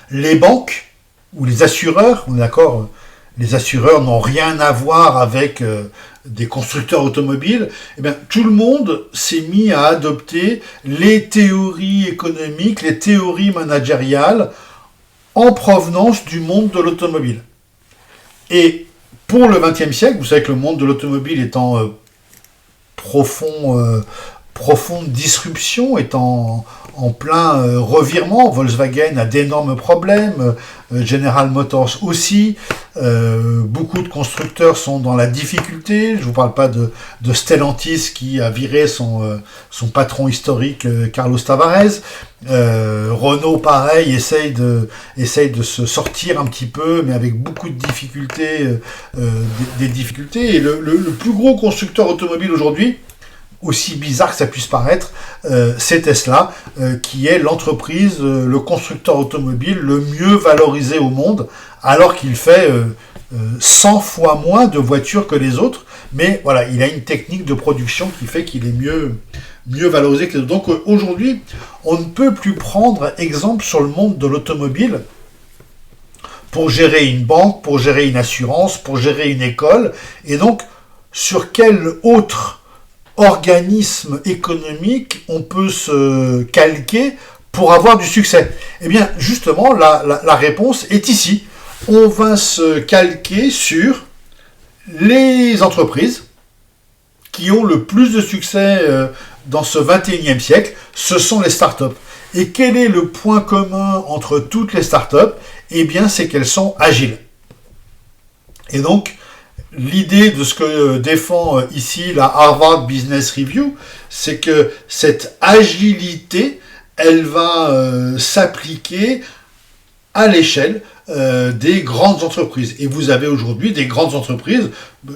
les banques ou les assureurs, on est d'accord, les assureurs n'ont rien à voir avec des constructeurs automobiles, eh bien, tout le monde s'est mis à adopter les théories économiques, les théories managériales en provenance du monde de l'automobile. Et pour le XXe siècle, vous savez que le monde de l'automobile est en profonde disruption, est en plein revirement. Volkswagen a d'énormes problèmes, General Motors aussi. Beaucoup de constructeurs sont dans la difficulté. Je ne vous parle pas de Stellantis qui a viré son patron historique, Carlos Tavares. Renault, pareil, essaye de se sortir un petit peu, mais avec beaucoup de difficultés, des difficultés. Et le plus gros constructeur automobile aujourd'hui, aussi bizarre que ça puisse paraître, c'est Tesla, qui est l'entreprise, le constructeur automobile le mieux valorisé au monde, alors qu'il fait 100 fois moins de voitures que les autres, mais voilà, il a une technique de production qui fait qu'il est mieux valorisé que les autres. Donc aujourd'hui, on ne peut plus prendre exemple sur le monde de l'automobile pour gérer une banque, pour gérer une assurance, pour gérer une école, et donc sur quel autre organisme économique on peut se calquer pour avoir du succès? Eh bien, justement, la réponse est ici. on va se calquer sur les entreprises qui ont le plus de succès dans ce 21e siècle, ce sont les startups. Et quel est le point commun entre toutes les startups? Eh bien, c'est qu'elles sont agiles. Et donc, l'idée de ce que défend ici la Harvard Business Review, c'est que cette agilité, elle va s'appliquer à l'échelle des grandes entreprises. Et vous avez aujourd'hui des grandes entreprises,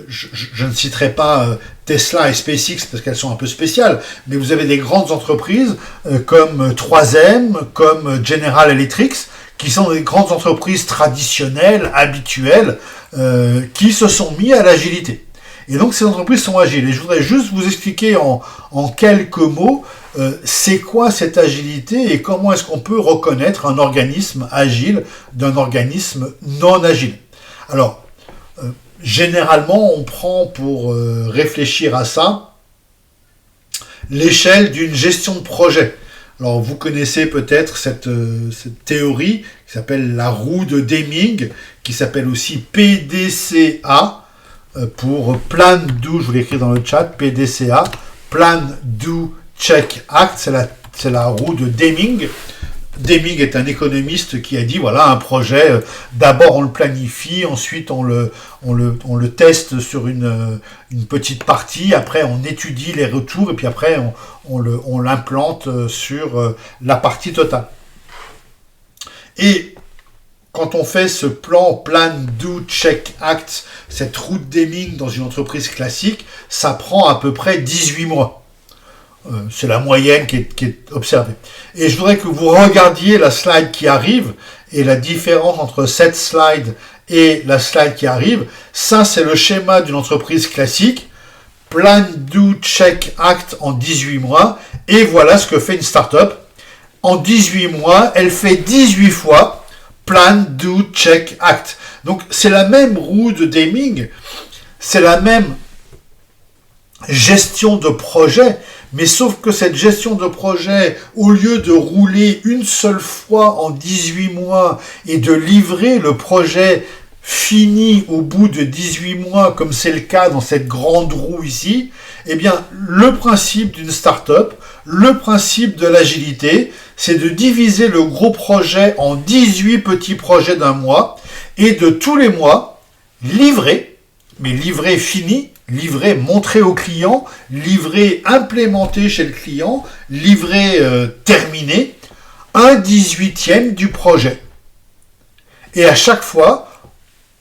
je ne citerai pas Tesla et SpaceX parce qu'elles sont un peu spéciales, mais vous avez des grandes entreprises comme 3M, comme General Electric, qui sont des grandes entreprises traditionnelles, habituelles, qui se sont mis à l'agilité. Et donc ces entreprises sont agiles. Et je voudrais juste vous expliquer en quelques mots c'est quoi cette agilité et comment est-ce qu'on peut reconnaître un organisme agile d'un organisme non agile. Alors, généralement, on prend pour réfléchir à ça l'échelle d'une gestion de projet. Alors, vous connaissez peut-être cette théorie qui s'appelle la roue de Deming, qui s'appelle aussi PDCA, pour Plan, Do, je vous l'écris dans le chat, PDCA, Plan, Do, Check, Act, c'est la roue de Deming. Deming est un économiste qui a dit, voilà, un projet, d'abord on le planifie, ensuite on le teste sur une petite partie, après on étudie les retours, et puis après on l'implante sur la partie totale. Et quand on fait ce plan Do, Check, Act, cette roue de Deming dans une entreprise classique, ça prend à peu près 18 mois. C'est la moyenne qui est observée. Et je voudrais que vous regardiez la slide qui arrive et la différence entre cette slide et la slide qui arrive. Ça, c'est le schéma d'une entreprise classique. Plan, Do, Check, Act en 18 mois. Et voilà ce que fait une startup. En 18 mois, elle fait 18 fois Plan, Do, Check, Act. Donc, c'est la même roue de Deming. C'est la même gestion de projet. Mais sauf que cette gestion de projet, au lieu de rouler une seule fois en 18 mois et de livrer le projet fini au bout de 18 mois, comme c'est le cas dans cette grande roue ici, eh bien, le principe d'une start-up, le principe de l'agilité, c'est de diviser le gros projet en 18 petits projets d'un mois et de tous les mois livrer, mais livrer fini, livré, montré au client, livré, implémenté chez le client, livré, terminé, un 18e du projet. Et à chaque fois,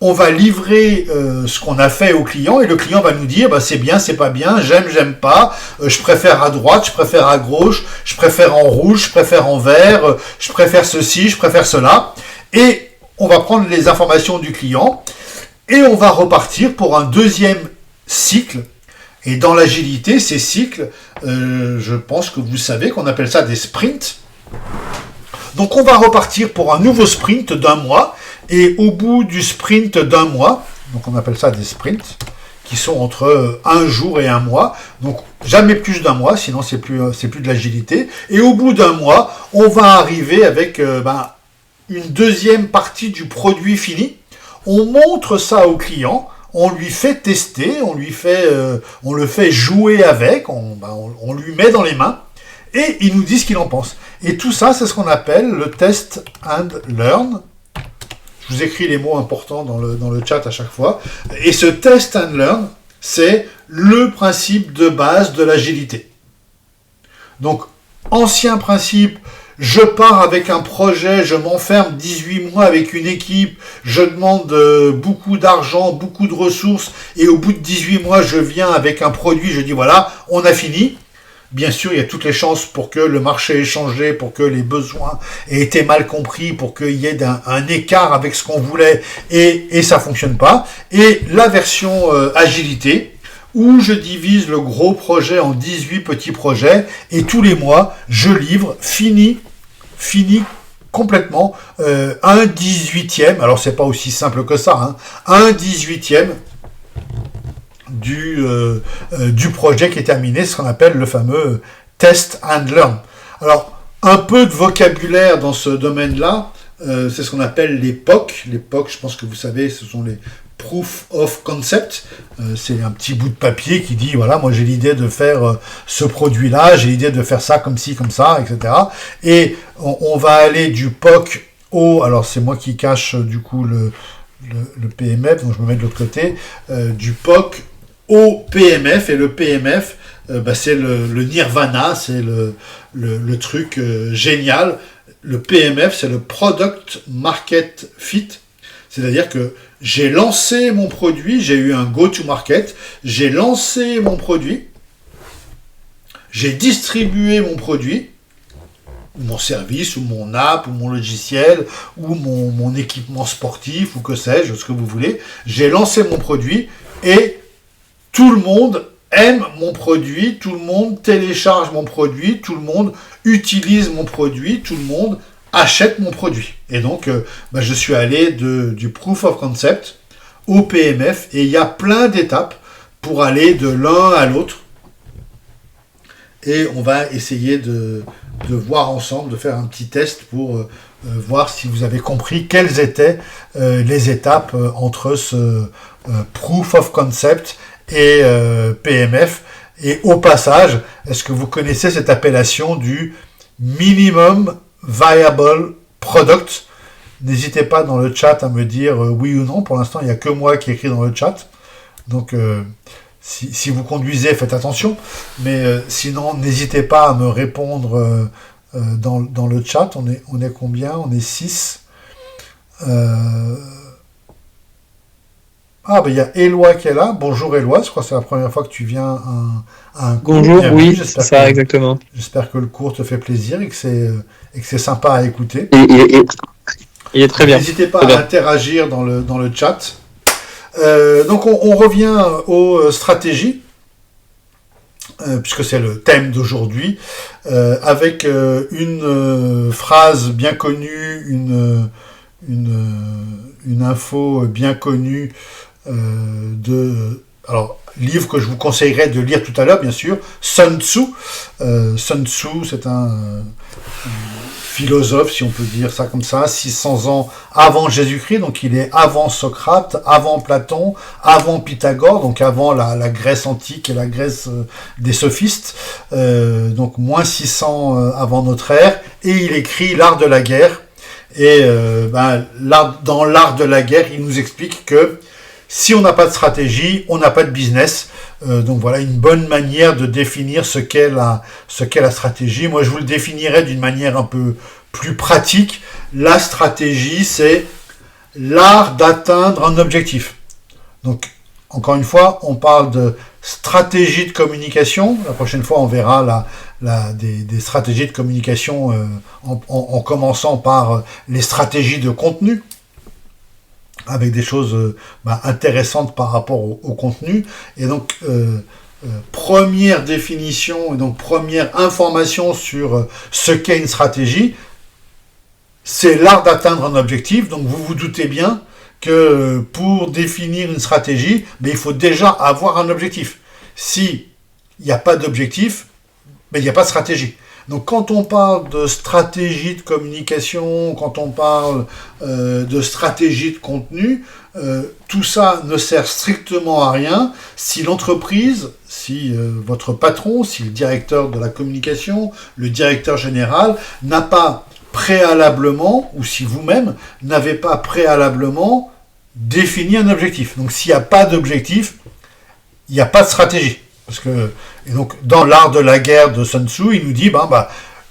on va livrer ce qu'on a fait au client et le client va nous dire c'est bien, c'est pas bien, j'aime pas, je préfère à droite, je préfère à gauche, je préfère en rouge, je préfère en vert, je préfère ceci, je préfère cela. Et on va prendre les informations du client et on va repartir pour un deuxième cycle. Et dans l'agilité, ces cycles, je pense que vous savez qu'on appelle ça des sprints. Donc on va repartir pour un nouveau sprint d'un mois, et au bout du sprint d'un mois, donc on appelle ça des sprints, qui sont entre un jour et un mois, donc jamais plus d'un mois, sinon c'est plus de l'agilité, et au bout d'un mois, on va arriver avec une deuxième partie du produit fini, on montre ça au client, on lui fait tester, on le fait jouer avec, on lui met dans les mains, et il nous dit ce qu'il en pense. Et tout ça, c'est ce qu'on appelle le test and learn. Je vous écris les mots importants dans le chat à chaque fois. Et ce test and learn, c'est le principe de base de l'agilité. Donc, ancien principe, je pars avec un projet, je m'enferme 18 mois avec une équipe, je demande beaucoup d'argent, beaucoup de ressources, et au bout de 18 mois, je viens avec un produit, je dis voilà, on a fini. Bien sûr, il y a toutes les chances pour que le marché ait changé, pour que les besoins aient été mal compris, pour qu'il y ait un écart avec ce qu'on voulait, et ça fonctionne pas. Et la version agilité, où je divise le gros projet en 18 petits projets, et tous les mois, je livre, fini complètement, un 18e, alors c'est pas aussi simple que ça, un 18e du projet qui est terminé, ce qu'on appelle le fameux test and learn. Alors, un peu de vocabulaire dans ce domaine-là, c'est ce qu'on appelle les POC. Les POC, je pense que vous savez, ce sont les Proof of Concept. C'est un petit bout de papier qui dit, voilà, moi j'ai l'idée de faire ce produit-là, j'ai l'idée de faire ça comme ci, comme ça, etc. Et on va aller du POC au... Alors c'est moi qui cache du coup le PMF, donc je me mets de l'autre côté, du POC au PMF, et le PMF, c'est le nirvana, c'est le truc génial. Le PMF, c'est le Product Market Fit, c'est-à-dire que j'ai lancé mon produit, j'ai eu un go-to-market, j'ai lancé mon produit, j'ai distribué mon produit, mon service, ou mon app, ou mon logiciel, ou mon équipement sportif, ou que sais-je, ce que vous voulez. J'ai lancé mon produit, et tout le monde aime mon produit, tout le monde télécharge mon produit, tout le monde utilise mon produit, tout le monde achète mon produit. Et donc, je suis allé du Proof of Concept au PMF, et il y a plein d'étapes pour aller de l'un à l'autre. Et on va essayer de voir ensemble, de faire un petit test pour voir si vous avez compris quelles étaient les étapes entre ce Proof of Concept et PMF. Et au passage, est-ce que vous connaissez cette appellation du Minimum Viable Product? N'hésitez pas dans le chat à me dire oui ou non. Pour l'instant, il n'y a que moi qui écris dans le chat. Donc, si vous conduisez, faites attention. Mais sinon, n'hésitez pas à me répondre dans le chat. On est combien? On est 6. Il y a Éloi qui est là. Bonjour Éloi, je crois que c'est la première fois que tu viens à un cours. Bonjour, Bienvenue. oui, c'est ça, exactement. J'espère que le cours te fait plaisir et que c'est sympa à écouter. Il est très bien. N'hésitez pas à interagir dans le chat. Donc on revient aux stratégies, puisque c'est le thème d'aujourd'hui, avec une phrase bien connue, une info bien connue livre que je vous conseillerais de lire tout à l'heure, bien sûr, Sun Tzu. Sun Tzu, c'est un philosophe, si on peut dire ça comme ça, 600 ans avant Jésus-Christ, donc il est avant Socrate, avant Platon, avant Pythagore, donc avant la Grèce antique et la Grèce des sophistes, donc moins 600 avant notre ère, et il écrit L'art de la guerre. Et dans l'art de la guerre, il nous explique que si on n'a pas de stratégie, on n'a pas de business. Donc voilà une bonne manière de définir ce qu'est la stratégie. Moi, je vous le définirais d'une manière un peu plus pratique. La stratégie, c'est l'art d'atteindre un objectif. Donc, encore une fois, on parle de stratégie de communication. La prochaine fois, on verra des stratégies de communication en commençant par les stratégies de contenu, avec des choses intéressantes par rapport au contenu. Et donc, première définition, et donc première information sur ce qu'est une stratégie, c'est l'art d'atteindre un objectif. Donc vous vous doutez bien que pour définir une stratégie, il faut déjà avoir un objectif. S'il n'y a pas d'objectif, il n'y a pas de stratégie. Donc quand on parle de stratégie de communication, quand on parle de stratégie de contenu, tout ça ne sert strictement à rien si l'entreprise, si votre patron, si le directeur de la communication, le directeur général n'a pas préalablement, ou si vous-même n'avez pas préalablement défini un objectif. Donc s'il n'y a pas d'objectif, il n'y a pas de stratégie. Et donc, dans l'art de la guerre de Sun Tzu, il nous dit,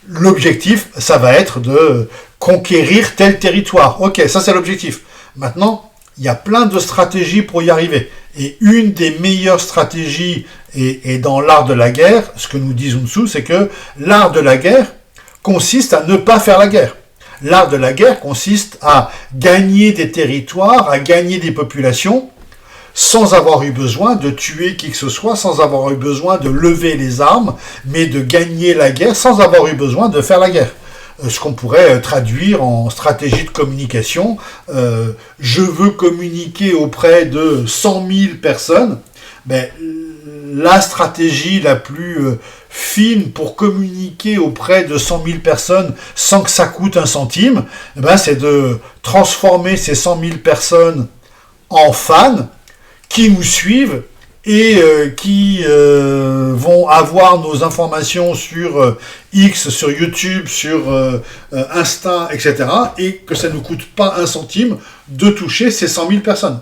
l'objectif, ça va être de conquérir tel territoire. Ok, ça c'est l'objectif. Maintenant, il y a plein de stratégies pour y arriver. Et une des meilleures stratégies, et dans l'art de la guerre, ce que nous dit Sun Tzu, c'est que l'art de la guerre consiste à ne pas faire la guerre. L'art de la guerre consiste à gagner des territoires, à gagner des populations, sans avoir eu besoin de tuer qui que ce soit, sans avoir eu besoin de lever les armes, mais de gagner la guerre sans avoir eu besoin de faire la guerre. Ce qu'on pourrait traduire en stratégie de communication. Je veux communiquer auprès de 100 000 personnes. La stratégie la plus fine pour communiquer auprès de 100 000 personnes sans que ça coûte un centime, eh ben, c'est de transformer ces 100 000 personnes en fans qui nous suivent et qui vont avoir nos informations sur X, sur YouTube, sur Insta, etc. Et que ça ne nous coûte pas un centime de toucher ces 100 000 personnes.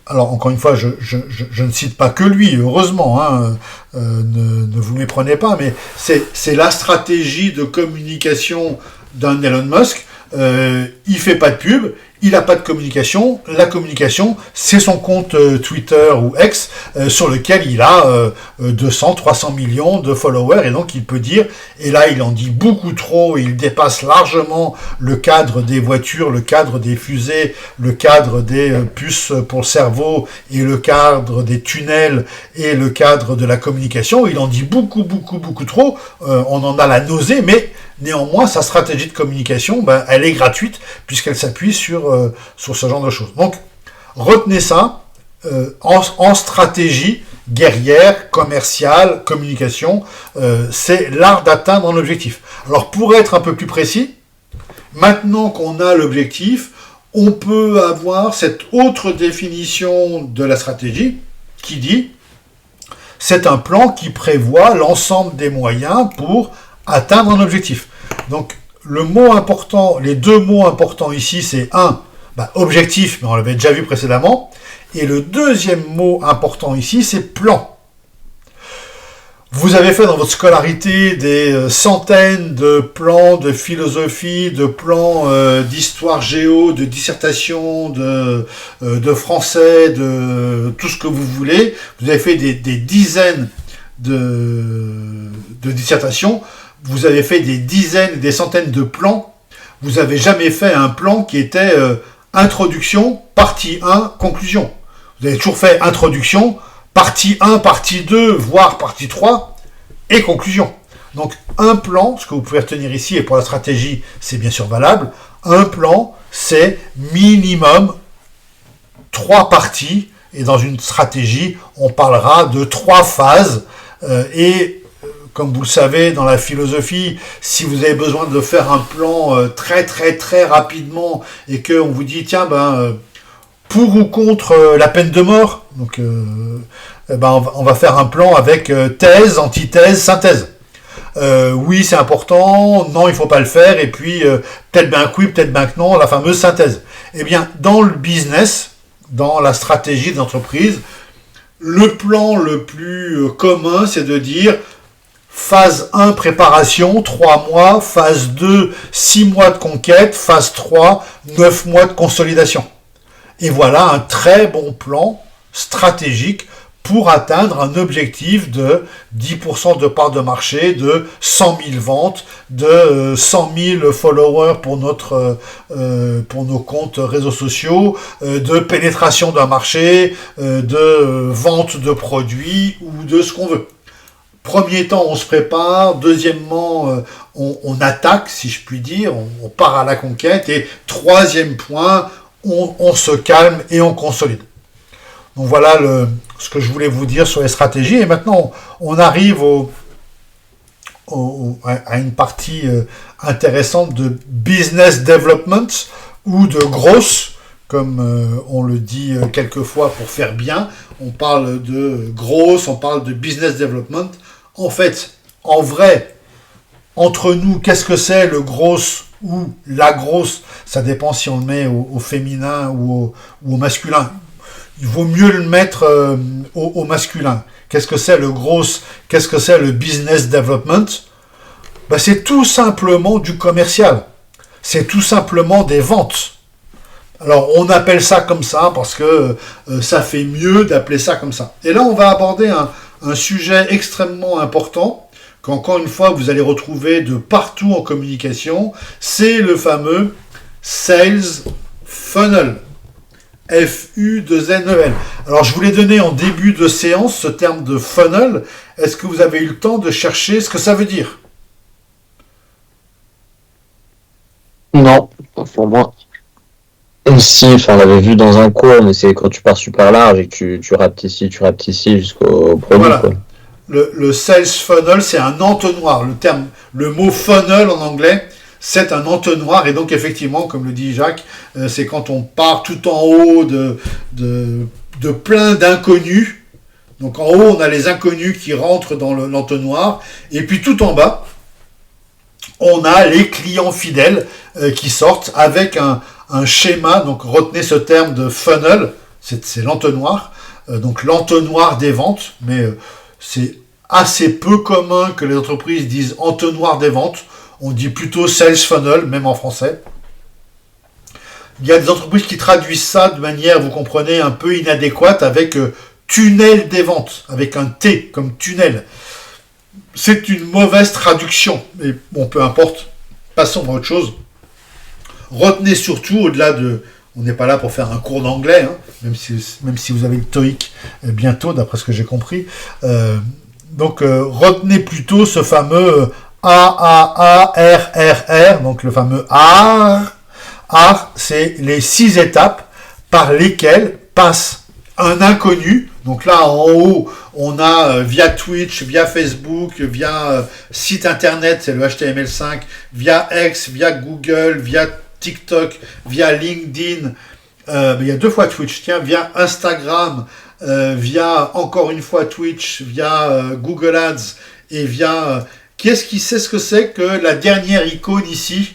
Alors, encore une fois, je ne cite pas que lui, heureusement, hein, ne vous méprenez pas, mais c'est la stratégie de communication d'un Elon Musk. Il fait pas de pub, il n'a pas de communication. La communication, c'est son compte Twitter ou X, sur lequel il a 200, 300 millions de followers, et donc il peut dire, et là il en dit beaucoup trop, et il dépasse largement le cadre des voitures, le cadre des fusées, le cadre des puces pour le cerveau, et le cadre des tunnels, et le cadre de la communication. Il en dit beaucoup, beaucoup, beaucoup trop. On en a la nausée, mais néanmoins, sa stratégie de communication, elle est gratuite, puisqu'elle s'appuie sur ce genre de choses. Donc, retenez ça, en stratégie guerrière, commerciale, communication, c'est l'art d'atteindre un objectif. Alors, pour être un peu plus précis, maintenant qu'on a l'objectif, on peut avoir cette autre définition de la stratégie qui dit c'est un plan qui prévoit l'ensemble des moyens pour atteindre un objectif. Donc, les deux mots importants ici, c'est objectif, mais on l'avait déjà vu précédemment, et le deuxième mot important ici, c'est plan. Vous avez fait dans votre scolarité des centaines de plans de philosophie, de plans d'histoire géo, de dissertation, de français, de tout ce que vous voulez. Vous avez fait des dizaines de dissertations. Vous avez fait des dizaines, des centaines de plans. Vous n'avez jamais fait un plan qui était introduction, partie 1, conclusion. Vous avez toujours fait introduction, partie 1, partie 2, voire partie 3, et conclusion. Donc un plan, ce que vous pouvez retenir ici, et pour la stratégie, c'est bien sûr valable, un plan, c'est minimum 3 parties, et dans une stratégie, on parlera de 3 phases, et comme vous le savez, dans la philosophie, si vous avez besoin de faire un plan très très très rapidement et qu'on vous dit, tiens, pour ou contre la peine de mort, donc on va faire un plan avec thèse, antithèse, synthèse. Oui, c'est important, non, il faut pas le faire, et puis peut-être bien que oui, peut-être bien que non, la fameuse synthèse. Eh bien, dans le business, dans la stratégie d'entreprise, le plan le plus commun, c'est de dire phase 1, préparation, 3 mois. Phase 2, 6 mois de conquête. Phase 3, 9 mois de consolidation. Et voilà un très bon plan stratégique pour atteindre un objectif de 10% de part de marché, de 100 000 ventes, de 100 000 followers pour nos comptes réseaux sociaux, de pénétration d'un marché, de vente de produits ou de ce qu'on veut. Premier temps, on se prépare. Deuxièmement, on attaque, si je puis dire. On part à la conquête. Et troisième point, on se calme et on consolide. Donc voilà ce que je voulais vous dire sur les stratégies. Et maintenant, on arrive à une partie intéressante de business development ou de growth, comme on le dit quelquefois pour faire bien. On parle de growth, on parle de business development. En fait, en vrai, entre nous, qu'est-ce que c'est le grosse ou la grosse? Ça dépend si on le met au féminin ou au masculin. Il vaut mieux le mettre au masculin. Qu'est-ce que c'est le gross? Qu'est-ce que c'est le business development? C'est tout simplement du commercial. C'est tout simplement des ventes. Alors, on appelle ça comme ça parce que ça fait mieux d'appeler ça comme ça. Et là, on va aborder un sujet extrêmement important qu'encore une fois, vous allez retrouver de partout en communication. C'est le fameux Sales Funnel. F-U-2-N-E-L. Alors, je vous l'ai donné en début de séance, ce terme de funnel. Est-ce que vous avez eu le temps de chercher ce que ça veut dire? Non, pas pour moi. Si, on l'avait vu dans un cours, mais c'est quand tu pars super large et que tu rapetissis jusqu'au produit. Voilà. Quoi. le sales funnel, c'est un entonnoir. Le mot funnel en anglais, c'est un entonnoir. Et donc, effectivement, comme le dit Jacques, c'est quand on part tout en haut de plein d'inconnus. Donc, en haut, on a les inconnus qui rentrent dans l'entonnoir. Et puis, tout en bas, on a les clients fidèles qui sortent avec un schéma. Donc, retenez ce terme de funnel, c'est l'entonnoir. Donc, l'entonnoir des ventes. Mais c'est assez peu commun que les entreprises disent entonnoir des ventes. On dit plutôt sales funnel, même en français. Il y a des entreprises qui traduisent ça de manière, vous comprenez, un peu inadéquate avec tunnel des ventes, avec un T comme tunnel. C'est une mauvaise traduction. Mais bon, peu importe. Passons à autre chose. Retenez surtout, au-delà de... On n'est pas là pour faire un cours d'anglais, hein, même si vous avez le TOEIC bientôt, d'après ce que j'ai compris. Donc, retenez plutôt ce fameux AAARRR, donc le fameux AR. AR, c'est les 6 étapes par lesquelles passe un inconnu. Donc là, en haut, on a via Twitch, via Facebook, via site internet, c'est le HTML5, via X, via Google, via TikTok, via LinkedIn, il y a 2 fois Twitch, tiens, via Instagram, via encore une fois Twitch, via Google Ads et via... qui est-ce qui sait ce que c'est que la dernière icône ici,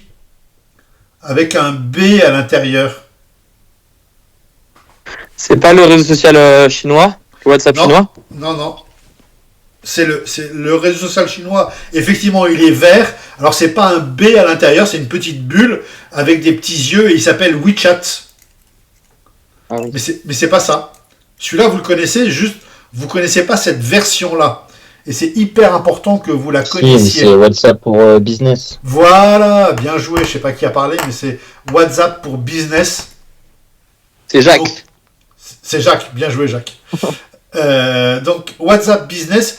avec un B à l'intérieur? C'est pas le réseau social chinois, le WhatsApp chinois? Non. C'est le réseau social chinois. Effectivement, il est vert. Alors, c'est pas un B à l'intérieur, c'est une petite bulle avec des petits yeux et il s'appelle WeChat. Ah oui. Mais c'est pas ça. Celui-là, vous le connaissez, juste, vous connaissez pas cette version-là. Et c'est hyper important que vous la connaissiez. C'est WhatsApp pour business. Voilà, bien joué. Je sais pas qui a parlé, mais c'est WhatsApp pour business. C'est Jacques. Donc, c'est Jacques. Bien joué, Jacques. Donc, WhatsApp business.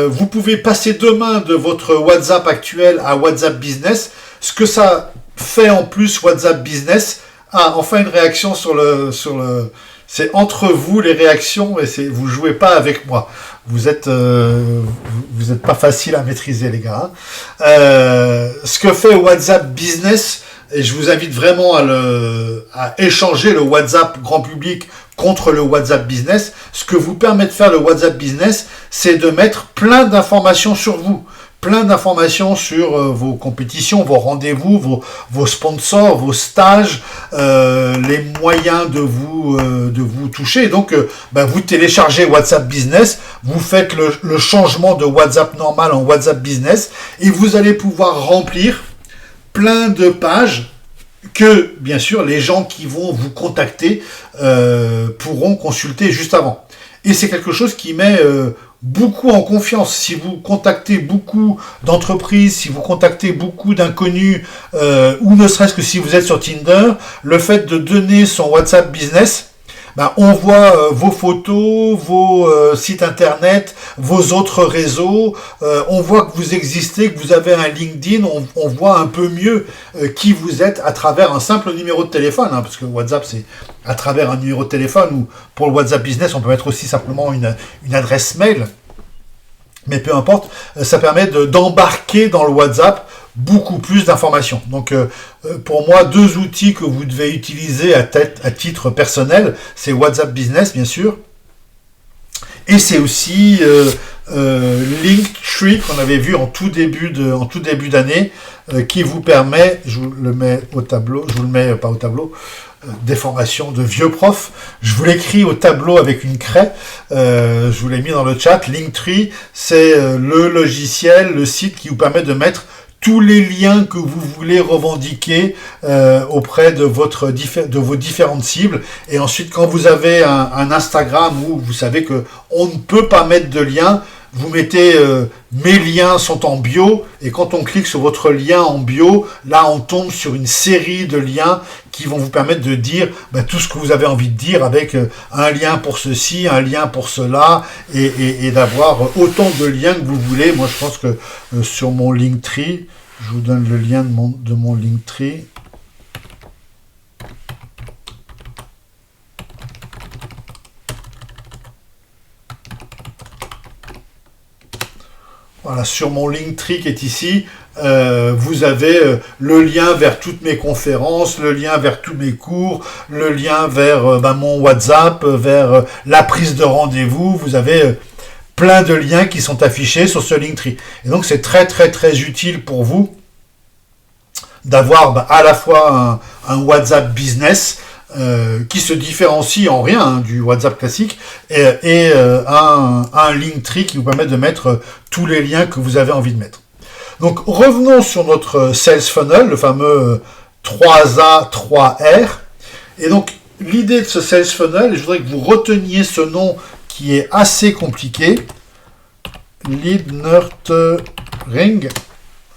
Vous pouvez passer demain de votre WhatsApp actuel à WhatsApp Business. Ce que ça fait en plus WhatsApp Business, enfin une réaction sur le, c'est entre vous les réactions et vous jouez pas avec moi. Vous êtes pas facile à maîtriser les gars. Ce que fait WhatsApp Business, et je vous invite vraiment à échanger le WhatsApp grand public contre le WhatsApp Business. Ce que vous permet de faire le WhatsApp Business, c'est de mettre plein d'informations sur vous, plein d'informations sur vos compétitions, vos rendez-vous, vos sponsors, vos stages, les moyens de vous toucher. Donc, vous téléchargez WhatsApp Business, vous faites le changement de WhatsApp normal en WhatsApp Business et vous allez pouvoir remplir plein de pages que, bien sûr, les gens qui vont vous contacter pourront consulter juste avant. Et c'est quelque chose qui met beaucoup en confiance. Si vous contactez beaucoup d'entreprises, si vous contactez beaucoup d'inconnus, ou ne serait-ce que si vous êtes sur Tinder, le fait de donner son WhatsApp Business, on voit vos photos, vos sites internet, vos autres réseaux, on voit que vous existez, que vous avez un LinkedIn, on voit un peu mieux qui vous êtes à travers un simple numéro de téléphone, parce que WhatsApp c'est à travers un numéro de téléphone, ou pour le WhatsApp Business on peut mettre aussi simplement une adresse mail, mais peu importe, ça permet d'embarquer dans le WhatsApp beaucoup plus d'informations. Donc pour moi, 2 outils que vous devez utiliser à titre personnel, c'est WhatsApp Business bien sûr, et c'est aussi Linktree qu'on avait vu en tout début d'année, qui vous permet, je vous le mets au tableau, je vous le mets pas au tableau, des formations de vieux profs. Je vous l'écris au tableau avec une craie. Je vous l'ai mis dans le chat. Linktree, c'est le logiciel, le site qui vous permet de mettre tous les liens que vous voulez revendiquer auprès de vos différentes cibles. Et ensuite, quand vous avez un Instagram où vous savez que on ne peut pas mettre de lien, vous mettez mes liens sont en bio, et quand on clique sur votre lien en bio, là on tombe sur une série de liens qui vont vous permettre de dire tout ce que vous avez envie de dire, avec un lien pour ceci, un lien pour cela, et d'avoir autant de liens que vous voulez. Moi je pense que sur mon Linktree, je vous donne le lien de mon Linktree. Voilà, sur mon Linktree qui est ici, vous avez le lien vers toutes mes conférences, le lien vers tous mes cours, le lien vers mon WhatsApp, vers la prise de rendez-vous. Vous avez plein de liens qui sont affichés sur ce Linktree. Et donc c'est très très très utile pour vous d'avoir à la fois un WhatsApp business qui se différencie en rien du WhatsApp classique et un Linktree qui vous permet de mettre tous les liens que vous avez envie de mettre. Donc revenons sur notre Sales Funnel, le fameux 3A, 3R. Et donc l'idée de ce Sales Funnel, et je voudrais que vous reteniez ce nom qui est assez compliqué, Lead Nurturing,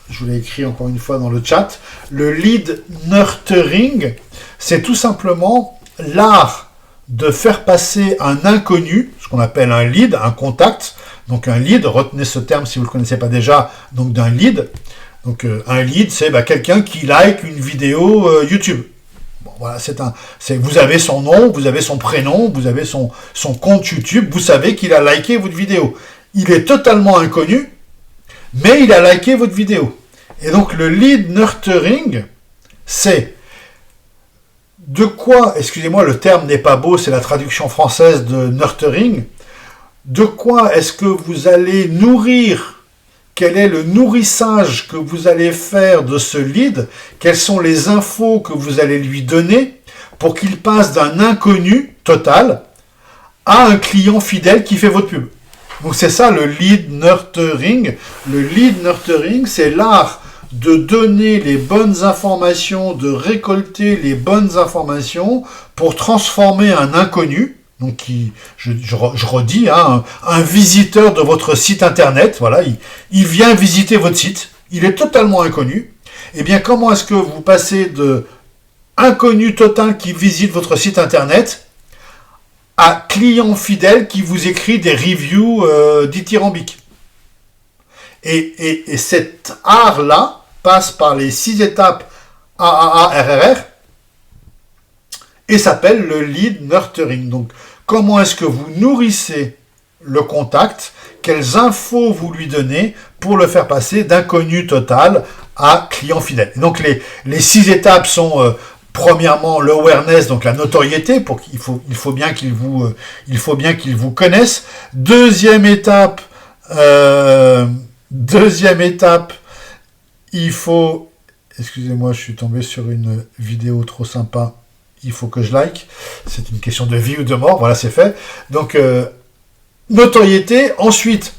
je vous l'ai écrit encore une fois dans le chat, le Lead Nurturing, c'est tout simplement l'art de faire passer un inconnu, ce qu'on appelle un lead, un contact, donc un lead, retenez ce terme si vous ne le connaissez pas déjà, donc d'un lead. Donc un lead, c'est quelqu'un qui like une vidéo YouTube. Bon, voilà, vous avez son nom, vous avez son prénom, vous avez son compte YouTube, vous savez qu'il a liké votre vidéo. Il est totalement inconnu, mais il a liké votre vidéo. Et donc le lead nurturing, c'est de quoi, excusez-moi, le terme n'est pas beau, c'est la traduction française de nurturing. De quoi est-ce que vous allez nourrir? Quel est le nourrissage que vous allez faire de ce lead? Quelles sont les infos que vous allez lui donner pour qu'il passe d'un inconnu total à un client fidèle qui fait votre pub? Donc c'est ça le lead nurturing. Le lead nurturing, c'est l'art de donner les bonnes informations, de récolter les bonnes informations pour transformer un inconnu, donc je redis, un visiteur de votre site internet, voilà, il vient visiter votre site, il est totalement inconnu. Eh bien, comment est-ce que vous passez de inconnu total qui visite votre site internet à client fidèle qui vous écrit des reviews dithyrambiques? Et cet art-là passe par les 6 étapes AAARRR et s'appelle le lead nurturing. Donc, comment est-ce que vous nourrissez le contact? Quelles infos vous lui donnez pour le faire passer d'inconnu total à client fidèle? Et donc, les 6 étapes sont premièrement l'awareness, donc la notoriété, pour qu'il faut bien qu'il vous connaisse. Deuxième étape, il faut... Excusez-moi, je suis tombé sur une vidéo trop sympa. Il faut que je like. C'est une question de vie ou de mort. Voilà, c'est fait. Donc, notoriété. Ensuite,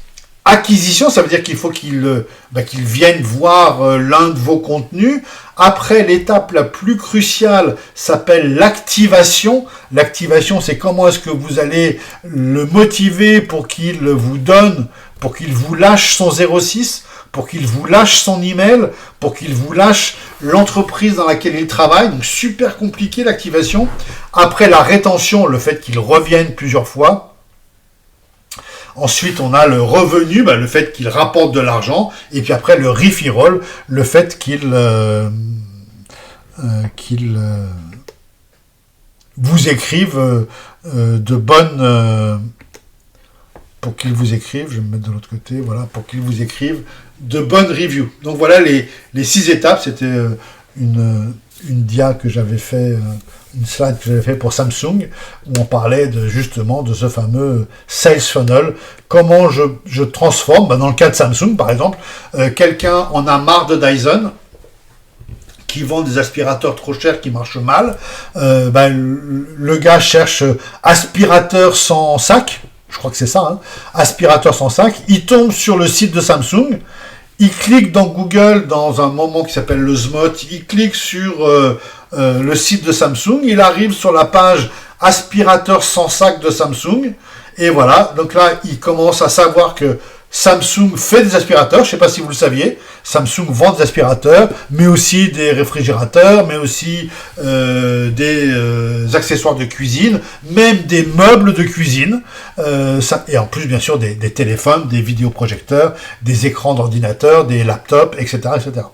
acquisition. Ça veut dire qu'il faut qu'il vienne voir l'un de vos contenus. Après, l'étape la plus cruciale s'appelle l'activation. L'activation, c'est comment est-ce que vous allez le motiver pour qu'il vous donne, pour qu'il vous lâche son 06, pour qu'il vous lâche son email, pour qu'il vous lâche l'entreprise dans laquelle il travaille. Donc super compliqué l'activation. Après la rétention, le fait qu'il revienne plusieurs fois. Ensuite, on a le revenu, le fait qu'il rapporte de l'argent. Et puis après, le referral, le fait qu'il vous écrive de bonnes... pour qu'il vous écrive, je vais me mettre de l'autre côté, voilà, pour qu'il vous écrive de bonnes reviews. Donc voilà les 6 étapes. C'était une dia que j'avais fait, une slide que j'avais fait pour Samsung, où on parlait justement de ce fameux sales funnel. Comment je transforme, dans le cas de Samsung par exemple, quelqu'un en a marre de Dyson, qui vend des aspirateurs trop chers qui marchent mal. Le gars cherche aspirateur sans sac. Je crois que c'est ça, aspirateur sans sac. Il tombe sur le site de Samsung. Il clique dans Google dans un moment qui s'appelle le SMOT. Il clique sur le site de Samsung. Il arrive sur la page aspirateur sans sac de Samsung. Et voilà. Donc là, il commence à savoir que Samsung fait des aspirateurs, je ne sais pas si vous le saviez. Samsung vend des aspirateurs, mais aussi des réfrigérateurs, mais aussi des accessoires de cuisine, même des meubles de cuisine, et en plus bien sûr des téléphones, des vidéoprojecteurs, des écrans d'ordinateur, des laptops, etc., etc.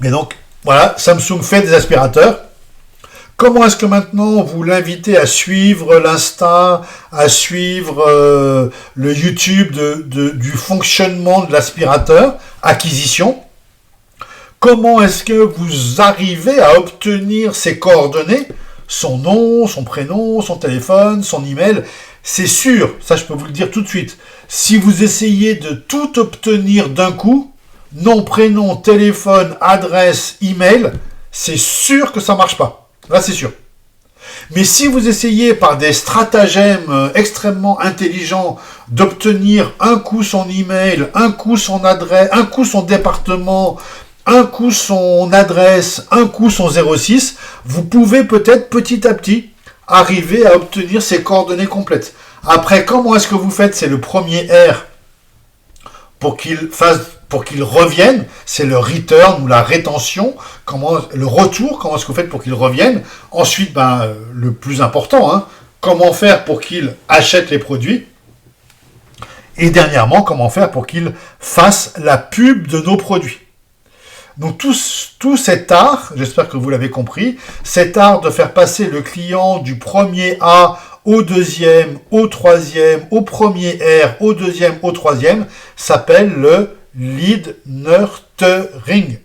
Mais donc, voilà, Samsung fait des aspirateurs. Comment est-ce que maintenant vous l'invitez à suivre l'Insta, à suivre le YouTube du fonctionnement de l'aspirateur, acquisition? Comment est-ce que vous arrivez à obtenir ces coordonnées, son nom, son prénom, son téléphone, son email? C'est sûr, ça je peux vous le dire tout de suite, si vous essayez de tout obtenir d'un coup, nom, prénom, téléphone, adresse, email, c'est sûr que ça marche pas. Là, c'est sûr. Mais si vous essayez par des stratagèmes extrêmement intelligents d'obtenir un coup son email, un coup son adresse, un coup son département, un coup son adresse, un coup son 06, vous pouvez peut-être petit à petit arriver à obtenir ces coordonnées complètes. Après, comment est-ce que vous faites? C'est le premier R pour qu'il revienne, c'est le return ou la rétention, le retour, comment est-ce que vous faites pour qu'il revienne. Ensuite, le plus important, comment faire pour qu'il achète les produits. Et dernièrement, comment faire pour qu'il fasse la pub de nos produits. Donc tout cet art, j'espère que vous l'avez compris, cet art de faire passer le client du premier A au deuxième, au troisième, au premier R, au deuxième, au troisième, s'appelle le lead nurturing.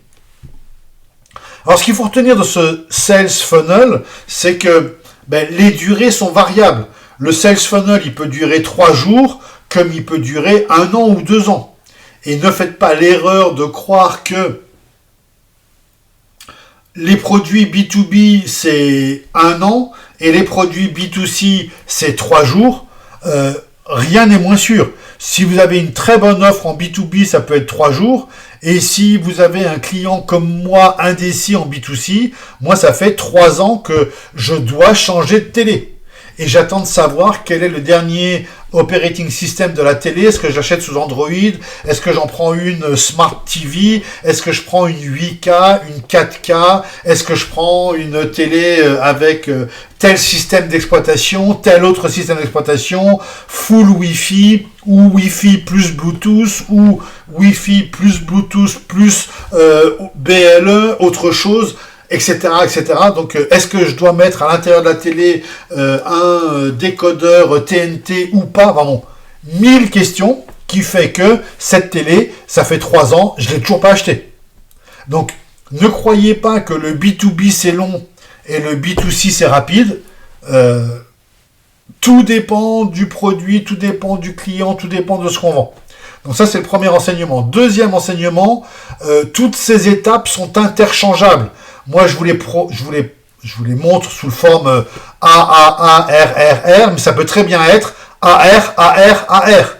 Alors ce qu'il faut retenir de ce sales funnel, c'est que les durées sont variables. Le sales funnel, il peut durer 3 jours, comme il peut durer 1 an ou 2 ans. Et ne faites pas l'erreur de croire que les produits B2B, c'est 1 an, et les produits B2C, c'est 3 jours. Rien n'est moins sûr. Si vous avez une très bonne offre en B2B, ça peut être 3 jours. Et si vous avez un client comme moi, indécis en B2C, moi, ça fait 3 ans que je dois changer de télé. Et j'attends de savoir quel est le dernier operating system de la télé. Est-ce que j'achète sous Android? Est-ce que j'en prends une Smart TV? Est-ce que je prends une 8K, une 4K? Est-ce que je prends une télé avec tel système d'exploitation, tel autre système d'exploitation, full Wi-Fi, ou Wi-Fi plus Bluetooth, ou Wi-Fi plus Bluetooth plus BLE, autre chose, etc., etc. Donc, est-ce que je dois mettre à l'intérieur de la télé un décodeur TNT ou pas? Vraiment, 1000 questions qui fait que cette télé, ça fait 3 ans, je l'ai toujours pas acheté. Donc, ne croyez pas que le B2B c'est long et le B2C c'est rapide. Tout dépend du produit, tout dépend du client, tout dépend de ce qu'on vend. Donc ça, c'est le premier enseignement. Deuxième enseignement, toutes ces étapes sont interchangeables. Moi, je vous les montre sous le forme AAA, RRR, mais ça peut très bien être AR, AR, AR.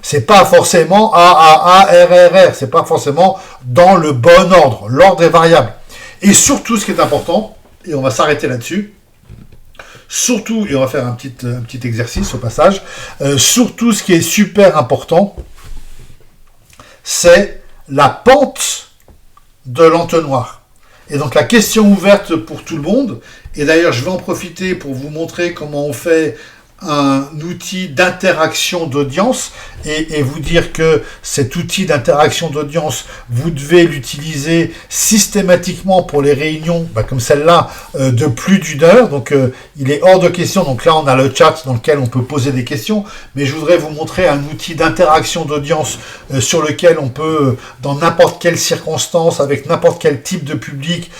C'est pas forcément AAA, RRR. C'est pas forcément dans le bon ordre. L'ordre est variable. Et surtout, ce qui est important, et on va s'arrêter là-dessus, surtout, et on va faire un petit exercice au passage, surtout ce qui est super important, c'est la pente de l'entonnoir. Et donc la question ouverte pour tout le monde, et d'ailleurs je vais en profiter pour vous montrer comment on fait un outil d'interaction d'audience et vous dire que cet outil d'interaction d'audience, vous devez l'utiliser systématiquement pour les réunions comme celle-là de plus d'1 heure. Donc il est hors de question. Donc là on a le chat dans lequel on peut poser des questions, mais je voudrais vous montrer un outil d'interaction d'audience sur lequel on peut dans n'importe quelle circonstance, avec n'importe quel type de public,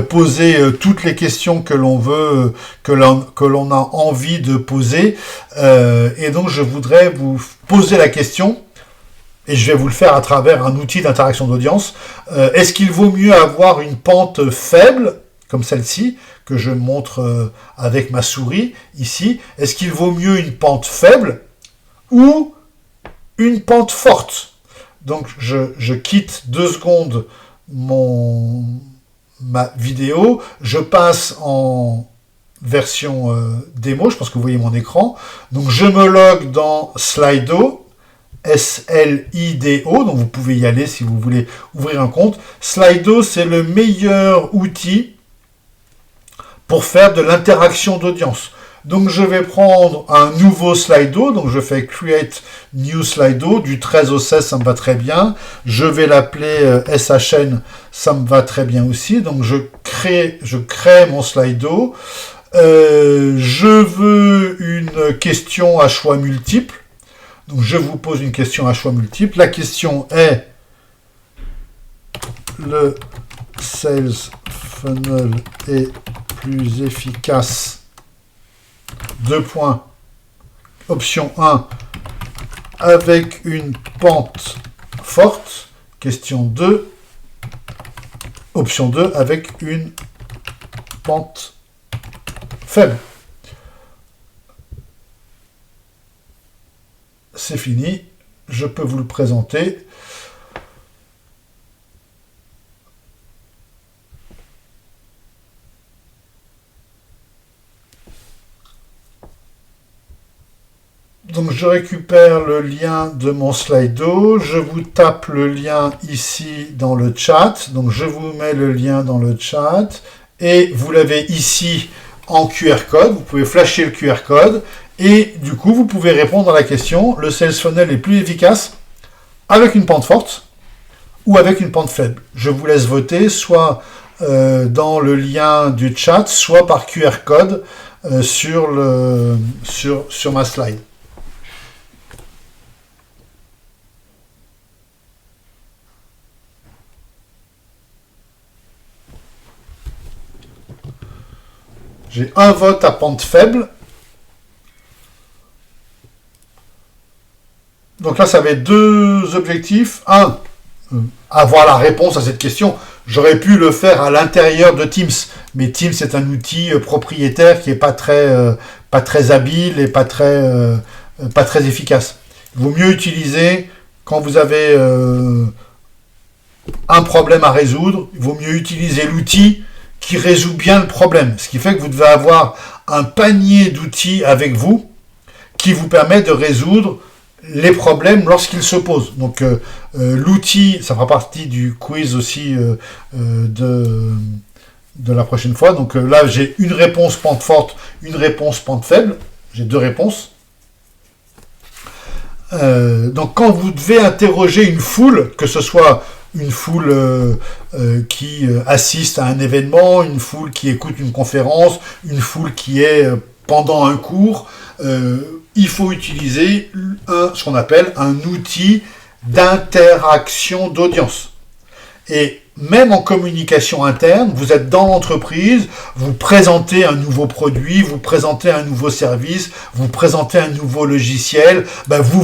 poser toutes les questions que l'on veut, que l'on a envie de poser. Et donc je voudrais vous poser la question, et je vais vous le faire à travers un outil d'interaction d'audience. Est-ce qu'il vaut mieux avoir une pente faible, comme celle-ci, que je montre avec ma souris ici? Est-ce qu'il vaut mieux une pente faible ou une pente forte? Donc je quitte 2 secondes ma vidéo, je passe en version démo, je pense que vous voyez mon écran. Donc je me log dans Slido, S-L-I-D-O, donc vous pouvez y aller si vous voulez ouvrir un compte. Slido, c'est le meilleur outil pour faire de l'interaction d'audience. Donc je vais prendre un nouveau Slido, donc je fais Create New Slido, du 13 au 16, ça me va très bien. Je vais l'appeler SHN, ça me va très bien aussi. Donc je crée mon Slido. Je veux une question à choix multiples. Donc je vous pose une question à choix multiples. La question est: le sales funnel est plus efficace? Deux points. Option 1, avec une pente forte. Question 2. Option 2, avec une pente faible. C'est fini. Je peux vous le présenter. Donc je récupère le lien de mon Slido, je vous tape le lien ici dans le chat, donc je vous mets le lien dans le chat, et vous l'avez ici en QR code, vous pouvez flasher le QR code, et du coup vous pouvez répondre à la question: le sales funnel est plus efficace avec une pente forte ou avec une pente faible. Je vous laisse voter, soit dans le lien du chat, soit par QR code sur ma slide. J'ai un vote à pente faible. Donc là, ça avait deux objectifs. Un, avoir la réponse à cette question. J'aurais pu le faire à l'intérieur de Teams. Mais Teams est un outil propriétaire qui n'est pas très habile et pas très efficace. Il vaut mieux utiliser, quand vous avez un problème à résoudre, il vaut mieux utiliser l'outil qui résout bien le problème. Ce qui fait que vous devez avoir un panier d'outils avec vous qui vous permet de résoudre les problèmes lorsqu'ils se posent. Donc l'outil, ça fera partie du quiz aussi de la prochaine fois. Donc là, j'ai une réponse pente forte, une réponse pente faible. J'ai deux réponses. Donc quand vous devez interroger une foule, que ce soit une foule qui assiste à un événement, une foule qui écoute une conférence, une foule qui est pendant un cours, il faut utiliser ce qu'on appelle un outil d'interaction d'audience. Et même en communication interne, vous êtes dans l'entreprise, vous présentez un nouveau produit, vous présentez un nouveau service, vous présentez un nouveau logiciel, vous